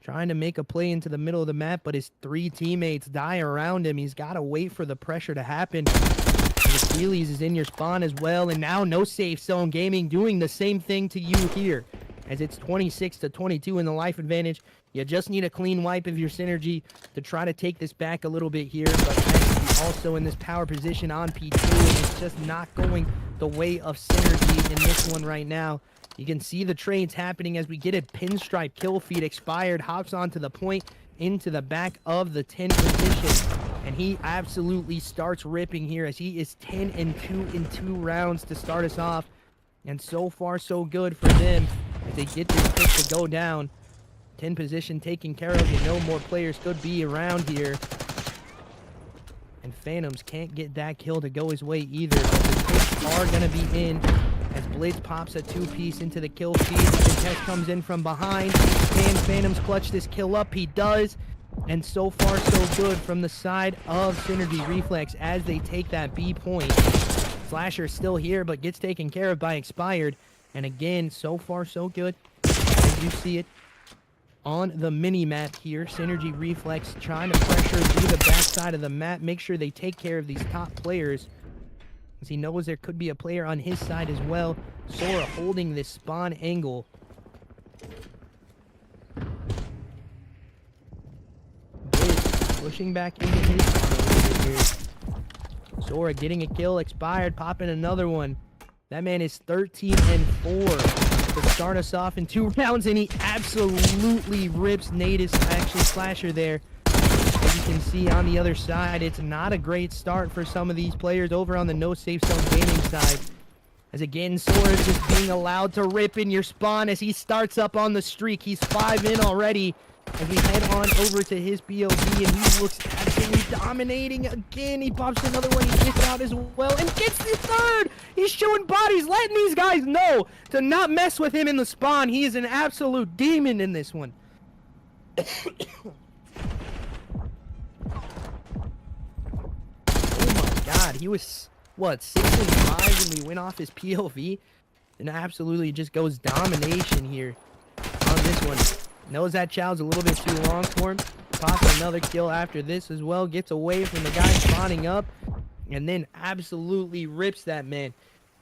trying to make a play into the middle of the map, but his 3 teammates die around him. He's got to wait for the pressure to happen. Achilles is in your spawn as well, and now No Safe Zone Gaming doing the same thing to you here. As it's 26-22 in the life advantage. You just need a clean wipe of your Syn3rgy to try to take this back a little bit here, but also in this power position on P2, and it's just not going the way of Syn3rgy in this one right now. You can see the trades happening as we get a pinstripe kill feed. Expired hops onto the point into the back of the 10 position, and he absolutely starts ripping here as he is 10-2 in 2 rounds to start us off. And so far so good for them as they get this pick to go down. 10 position taken care of. You know more players could be around here. And Phantoms can't get that kill to go his way either. But the picks are going to be in as Blitz pops a 2-piece into the kill feed. The test comes in from behind. Can Phantoms clutch this kill up? He does. And so far so good from the side of Syn3rgy Reflex as they take that B point. Slasher still here, but gets taken care of by Expired. And again, so far so good. As you see it on the mini-map here, Syn3rgy Reflex trying to pressure through the backside of the map, make sure they take care of these top players, as he knows there could be a player on his side as well. Sora holding this spawn angle. Blitz pushing back into his spawn here. Sora getting a kill. Expired popping another one. That man is 13-4. to start us off in 2 rounds, and he absolutely rips Natus, actually Slasher there. As you can see on the other side, it's not a great start for some of these players over on the No Safe Zone Gaming side. As again, Sora is just being allowed to rip in your spawn as he starts up on the streak. He's 5 in already. As we head on over to his POV, and he looks absolutely dominating again. He pops another one, he gets out as well, and gets the third! He's showing bodies, letting these guys know to not mess with him in the spawn. He is an absolute demon in this one. Oh my god, he was, what, 6-5 when we went off his POV? And absolutely just goes domination here on this one. Knows that chow's a little bit too long for him. Pops another kill after this as well. Gets away from the guy spawning up. And then absolutely rips that man.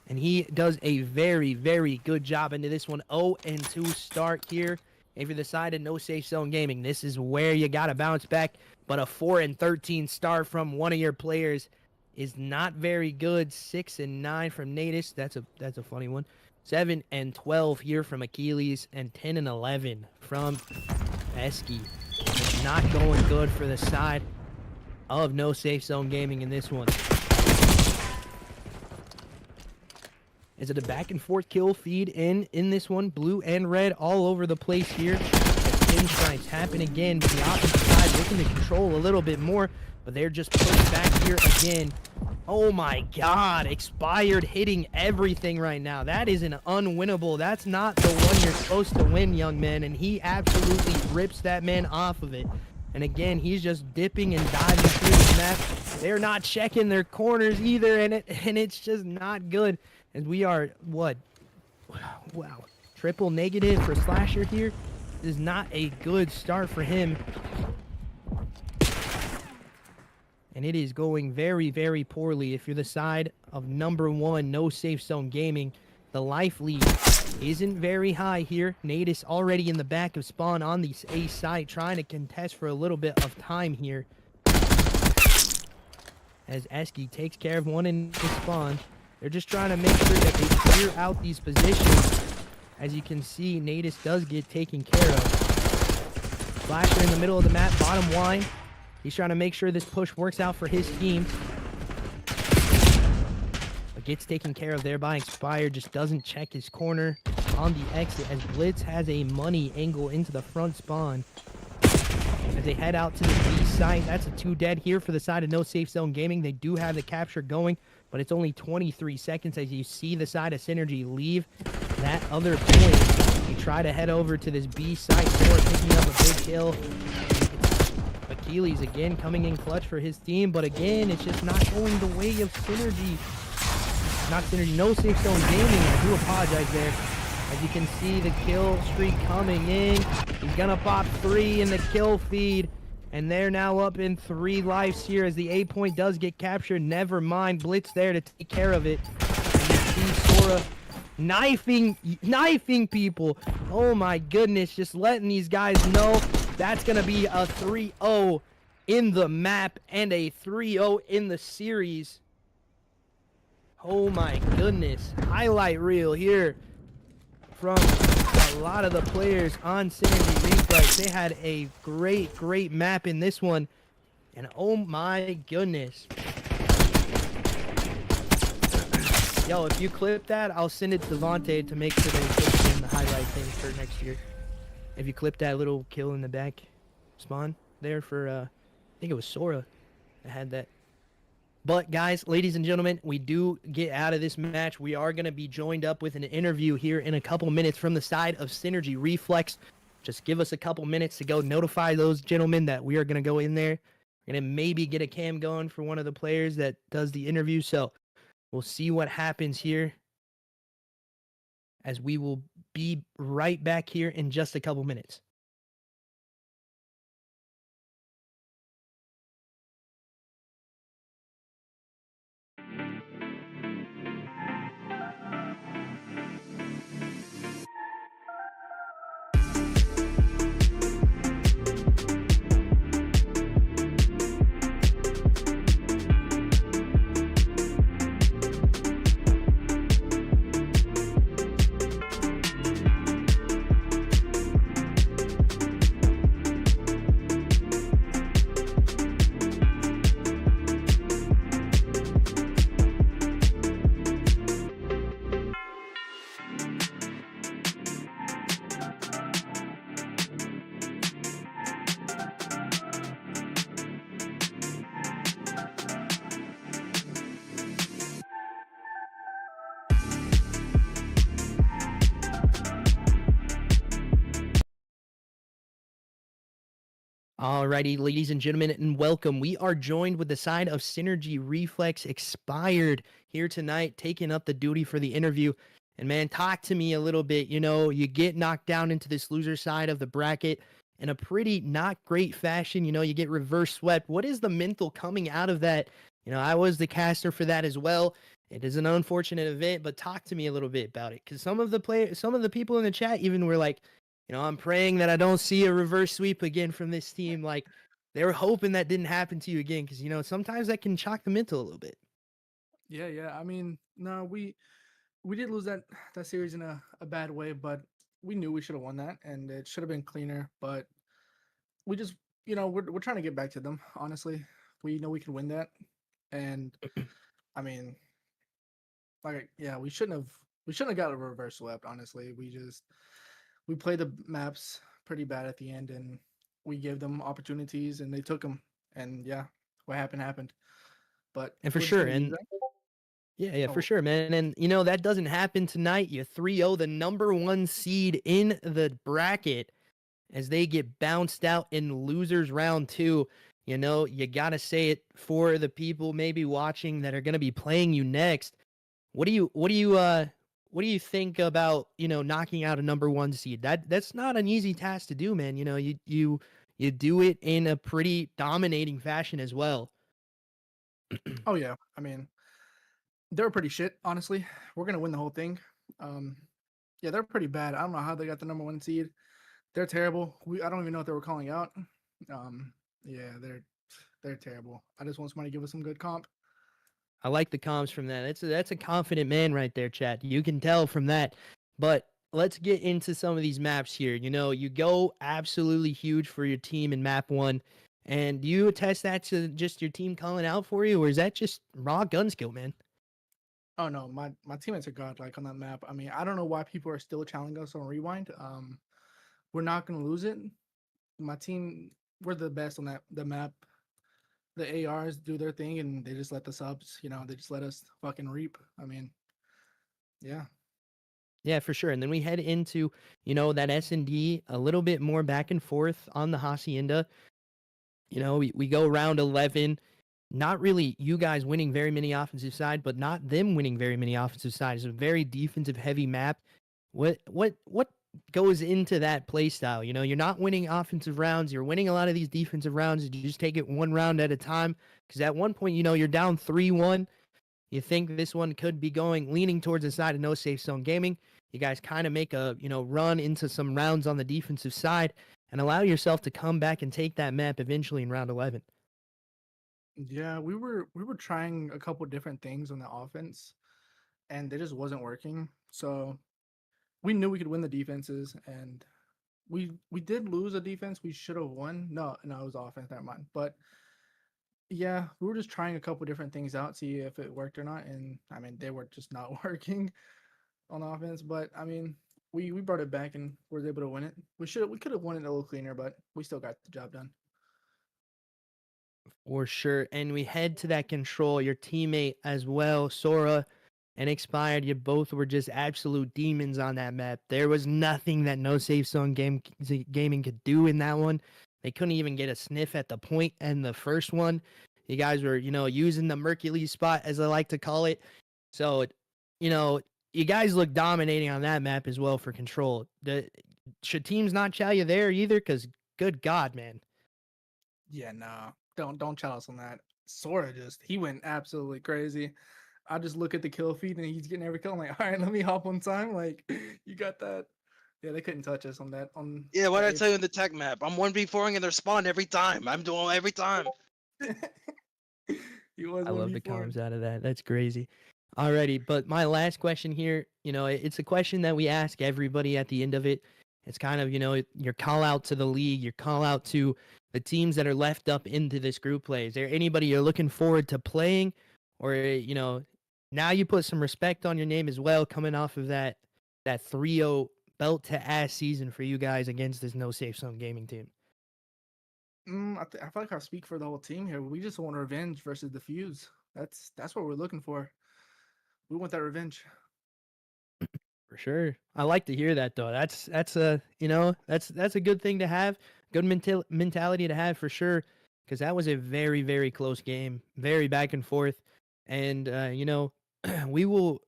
And he does a very, very good job into this one. 0-2 start here. If you're the side of No Safe Zone Gaming, this is where you got to bounce back. But a 4-13 start from one of your players is not very good. 6-9 from Natus. That's a funny one. 7-12 here from Achilles, and 10-11 from Esky. It's not going good for the side of No Safe Zone Gaming in this one. Is it a back and forth kill feed in this one? Blue and red all over the place here. Pinstripes happen again. The opposite side looking to control a little bit more, but they're just pushed back here again. Oh my god, Expired hitting everything right now. That is an unwinnable. That's not the one you're supposed to win, young man, and he absolutely rips that man off of it. And again, he's just dipping and diving through the map. They're not checking their corners either, and it's just not good. And we are, what? Wow. Triple negative for Slasher here. This is not a good start for him. And it is going very, very poorly. If you're the side of number 1, No Safe Zone Gaming, the life lead isn't very high here. Natus already in the back of spawn on the A side, trying to contest for a little bit of time here. As Esky takes care of one in the spawn. They're just trying to make sure that they clear out these positions. As you can see, Natus does get taken care of. Flasher in the middle of the map, bottom line. He's trying to make sure this push works out for his team. But gets taken care of there by Expired. Just doesn't check his corner on the exit as Blitz has a money angle into the front spawn. As they head out to the B site. That's a 2 dead here for the side of No Safe Zone Gaming. They do have the capture going, but it's only 23 seconds as you see the side of Syn3rgy leave that other point. They try to head over to this B site for picking up a big kill. Achilles again coming in clutch for his team, but again, it's just not going the way of Syn3rgy. Not Syn3rgy, No Safe Zone Gaming. I do apologize there. As you can see, the kill streak coming in. He's gonna pop 3 in the kill feed. And they're now up in 3 lives here as the A point does get captured. Never mind, Blitz there to take care of it. And you see Sora knifing people. Oh my goodness, just letting these guys know that's going to be a 3-0 in the map and a 3-0 in the series. Oh my goodness. Highlight reel here from a lot of the players on Syn3rgy Reflex. They had a great map in this one. And oh my goodness. Yo, if you clip that, I'll send it to Devontae to make sure they put it in the highlight thing for next year. If you clip that little kill in the back spawn there for, I think it was Sora that had that. But guys, ladies and gentlemen, we do get out of this match. We are going to be joined up with an interview here in a couple minutes from the side of Syn3rgy Reflex. Just give us a couple minutes to go notify those gentlemen that we are going to go in there. We're going to maybe get a cam going for one of the players that does the interview. So we'll see what happens here, as we will be right back here in just a couple minutes. Alrighty, ladies and gentlemen, and welcome. We are joined with the side of Syn3rgy Reflex Expired here tonight, taking up the duty for the interview. And man, talk to me a little bit. You get knocked down into this loser side of the bracket in a pretty not great fashion. You get reverse swept. What is the mental coming out of that? I was the caster for that as well. It is an unfortunate event, but talk to me a little bit about it, because some of the people in the chat even were like, I'm praying that I don't see a reverse sweep again from this team. Like, they were hoping that didn't happen to you again, because sometimes that can shock the mental a little bit.
Yeah. I mean, no, we did lose that series in a bad way, but we knew we should have won that, and it should have been cleaner. But we just, we're trying to get back to them. Honestly, we know we can win that, and I mean, like, yeah, we shouldn't have got a reverse swept. Honestly, we played the maps pretty bad at the end, and we gave them opportunities, and they took them. And yeah, what happened. But
And for
we're just
sure,
gonna use
and
that.
yeah, for
Oh,
sure, man. And that doesn't happen tonight. You 3-0 the number 1 seed in the bracket as they get bounced out in losers round 2. You got to say it for the people maybe watching that are going to be playing you next. What do you think about, knocking out a number 1 seed? That's not an easy task to do, man. You do it in a pretty dominating fashion as well.
oh yeah. I mean, they were pretty shit, honestly. We're gonna win the whole thing. Um, yeah, they're pretty bad. I don't know how they got the number one seed. They're terrible. I don't even know what they were calling out. Um, yeah, they're terrible. I just want somebody to give us some good comp.
I like the comms from that. That's a confident man right there, chat. You can tell from that. But let's get into some of these maps here. You go absolutely huge for your team in map 1. And do you attest that to just your team calling out for you, or is that just raw gun skill, man?
Oh no, my teammates are godlike on that map. I mean, I don't know why people are still challenging us on rewind. We're not gonna lose it. My team, we're the best on the map. The ARs do their thing, and they just let the subs. They just let us fucking reap. I mean, yeah.
Yeah, for sure. And then we head into, that S&D a little bit more back and forth on the Hacienda. We go round 11. Not really you guys winning very many offensive side, but not them winning very many offensive side. It's a very defensive heavy map. What goes into that play style? You're not winning offensive rounds. You're winning a lot of these defensive rounds. You just take it one round at a time. Because at one point, you're down 3-1. You think this one could be leaning towards the side of no safe zone gaming. You guys kind of make a run into some rounds on the defensive side and allow yourself to come back and take that map eventually in round 11.
Yeah, we were trying a couple different things on the offense, and they just wasn't working. So we knew we could win the defenses, and we did lose a defense we should have won. No, it was offense. Never mind. But yeah, we were just trying a couple different things out, see if it worked or not. And I mean, they were just not working on offense. But I mean, we brought it back and were able to win it. We could have won it a little cleaner, but we still got the job done.
For sure. And we head to that control. Your teammate as well, Sora and Expired, you both were just absolute demons on that map. There was nothing that no safe zone gaming could do in that one. They couldn't even get a sniff at the point in the first one. You guys were, using the Mercury spot, as I like to call it. So, you know, you guys look dominating on that map as well for control. Should teams not chow you there either? Because good God, man.
Yeah, no, don't challenge on that. Sora just he went absolutely crazy. I just look at the kill feed and he's getting every kill. I'm like, all right, let me hop on time. Like, you got that. Yeah, they couldn't touch us on that
Yeah, what
that
did I
A.
tell you in the tech map? I'm 1v4ing in their spawn every time. I'm doing it every time.
He was
I
one
love the
before.
comms out of that. That's crazy. Alrighty, but my last question here, it's a question that we ask everybody at the end of it. It's kind of, your call out to the league, your call out to the teams that are left up into this group play. Is there anybody you're looking forward to playing? Or, now you put some respect on your name as well, coming off of that 3-0 belt to ass season for you guys against this no safe zone gaming team.
I feel like I speak for the whole team here. We just want revenge versus the fuse. That's what we're looking for. We want that revenge.
For sure. I like to hear that though. That's a that's a good thing to have. good mentality to have for sure, because that was a very, very close game, very back and forth. And, we will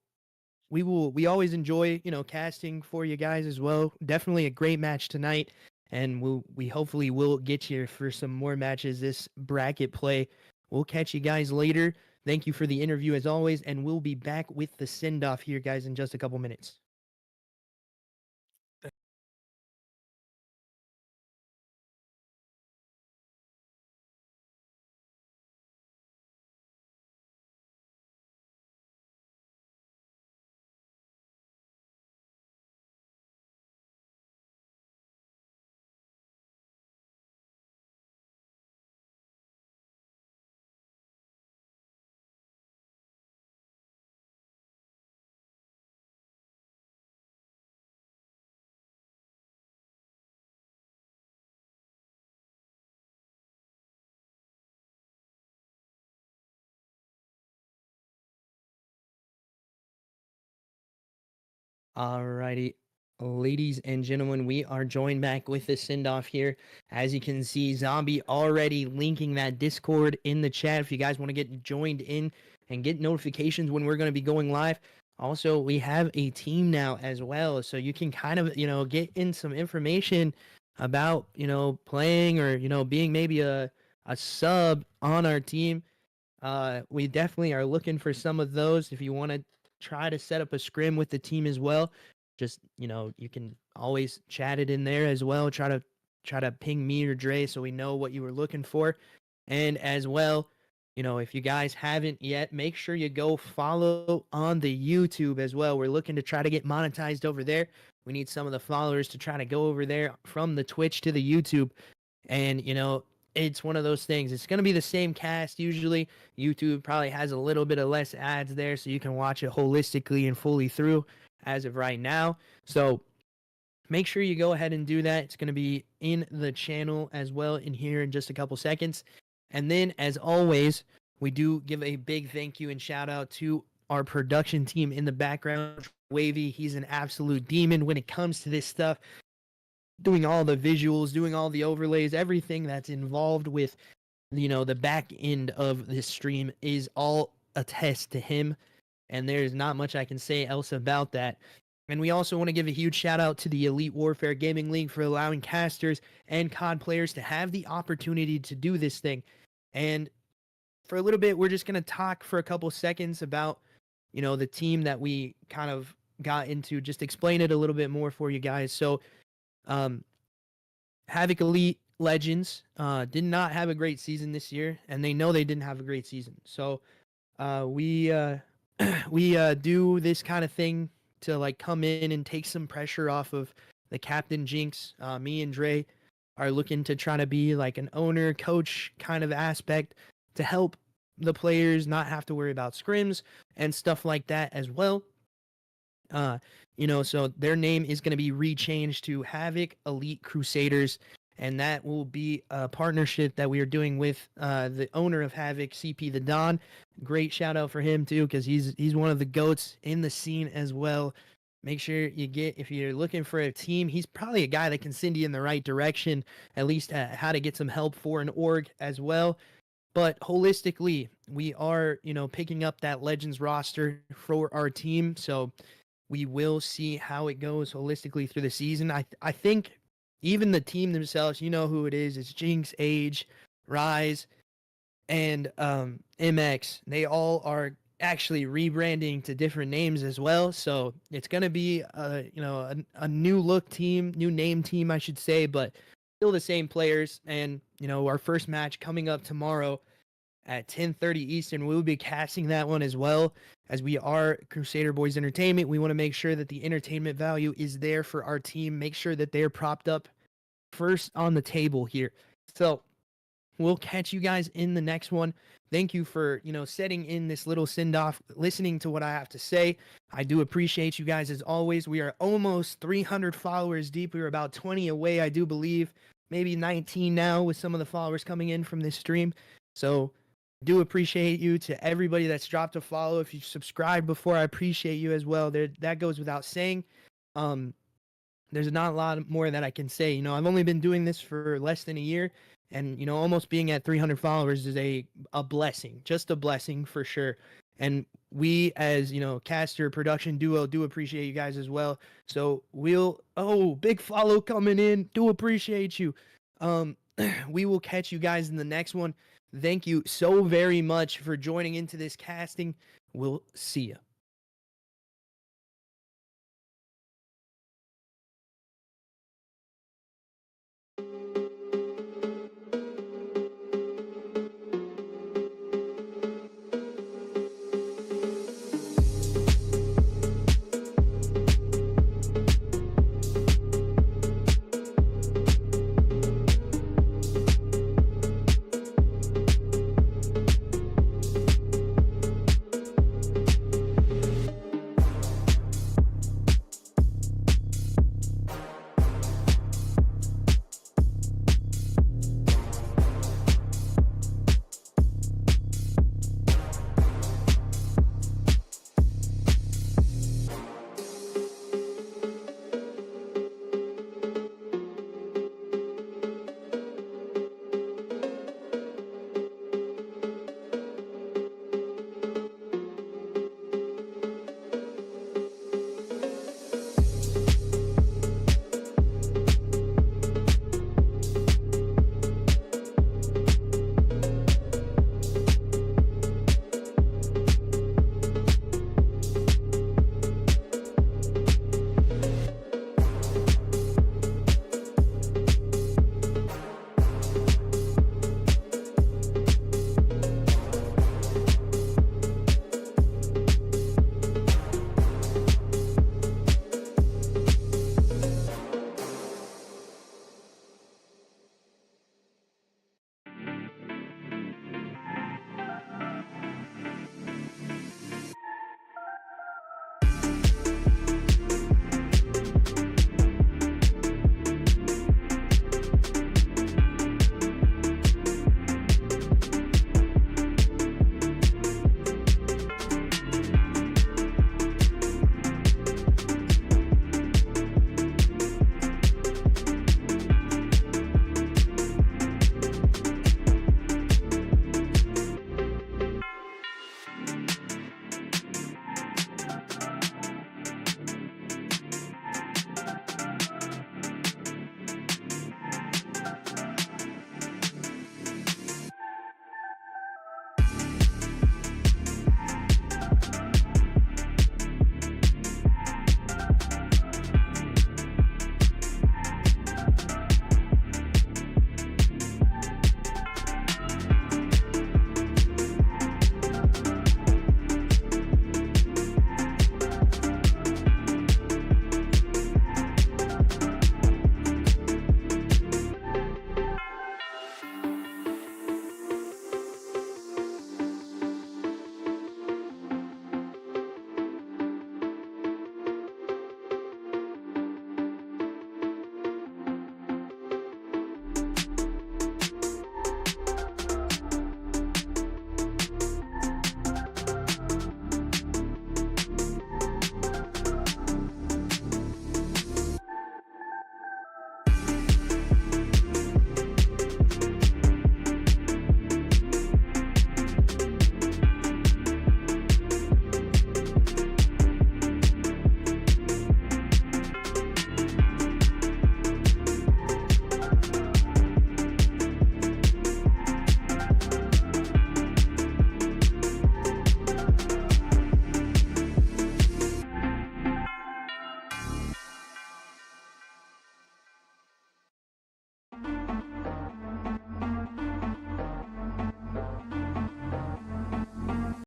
we always enjoy, casting for you guys as well. Definitely a great match tonight, and we hopefully will get here for some more matches this bracket play. We'll catch you guys later. Thank you for the interview as always, and we'll be back with the send off here, guys, in just a couple minutes. Alrighty, ladies and gentlemen, we are joined back with the send off here. As you can see, Zombie already linking that Discord in the chat if you guys want to get joined in and get notifications when we're going to be going live. Also, we have a team now as well, so you can kind of, get in some information about, playing or, being maybe a sub on our team. We definitely are looking for some of those. If you want to try to set up a scrim with the team as well, just you can always chat it in there as well. Try to ping me or Dre so we know what you were looking for. And as well, if you guys haven't yet, make sure you go follow on the YouTube as well. We're looking to try to get monetized over there. We need some of the followers to try to go over there from the Twitch to the YouTube. And it's one of those things. It's going to be the same cast usually. YouTube probably has a little bit of less ads there, so you can watch it holistically and fully through as of right now. So make sure you go ahead and do that. It's going to be in the channel as well in here in just a couple seconds. And then, as always, we do give a big thank you and shout out to our production team in the background. Wavy, he's an absolute demon when it comes to this stuff. Doing all the visuals, doing all the overlays, everything that's involved with, the back end of this stream is all a test to him. And there's not much I can say else about that. And we also want to give a huge shout out to the Elite Warfare Gaming League for allowing casters and COD players to have the opportunity to do this thing. And for a little bit, we're just going to talk for a couple seconds about, the team that we kind of got into, just explain it a little bit more for you guys. So, Havoc Elite Legends did not have a great season this year, and they know they didn't have a great season. So we do this kind of thing to like come in and take some pressure off of the captain Jinx. Me and Dre are looking to try to be like an owner, coach kind of aspect to help the players not have to worry about scrims and stuff like that as well. So their name is going to be rechanged to Havoc Elite Crusaders, and that will be a partnership that we are doing with the owner of Havoc, CP the Don. Great shout out for him too, because he's one of the goats in the scene as well. Make sure if you're looking for a team, he's probably a guy that can send you in the right direction, at least how to get some help for an org as well. But holistically, we are, picking up that Legends roster for our team. So we will see how it goes holistically through the season. I think even the team themselves, you know who it is. It's Jinx, Age, Rise, and MX. They all are actually rebranding to different names as well. So it's going to be, a new look team, new name team, I should say, but still the same players. And, our first match coming up tomorrow at 10:30 Eastern. We'll be casting that one as well, as we are Crusader Boys Entertainment. We want to make sure that the entertainment value is there for our team. Make sure that they're propped up first on the table here. So we'll catch you guys in the next one. Thank you for, setting in this little send-off, listening to what I have to say. I do appreciate you guys as always. We are almost 300 followers deep. We were about 20 away, I do believe. Maybe 19 now with some of the followers coming in from this stream. So do appreciate you to everybody that's dropped a follow. If you subscribed before, I appreciate you as well. That goes without saying. there's not a lot more that I can say. You know, I've only been doing this for less than a year, and you know, almost being at 300 followers is a blessing, just a blessing for sure. And we, as you know, caster production duo, do appreciate you guys as well. So big follow coming in. Do appreciate you. We will catch you guys in the next one. Thank you so very much for joining into this casting. We'll see you.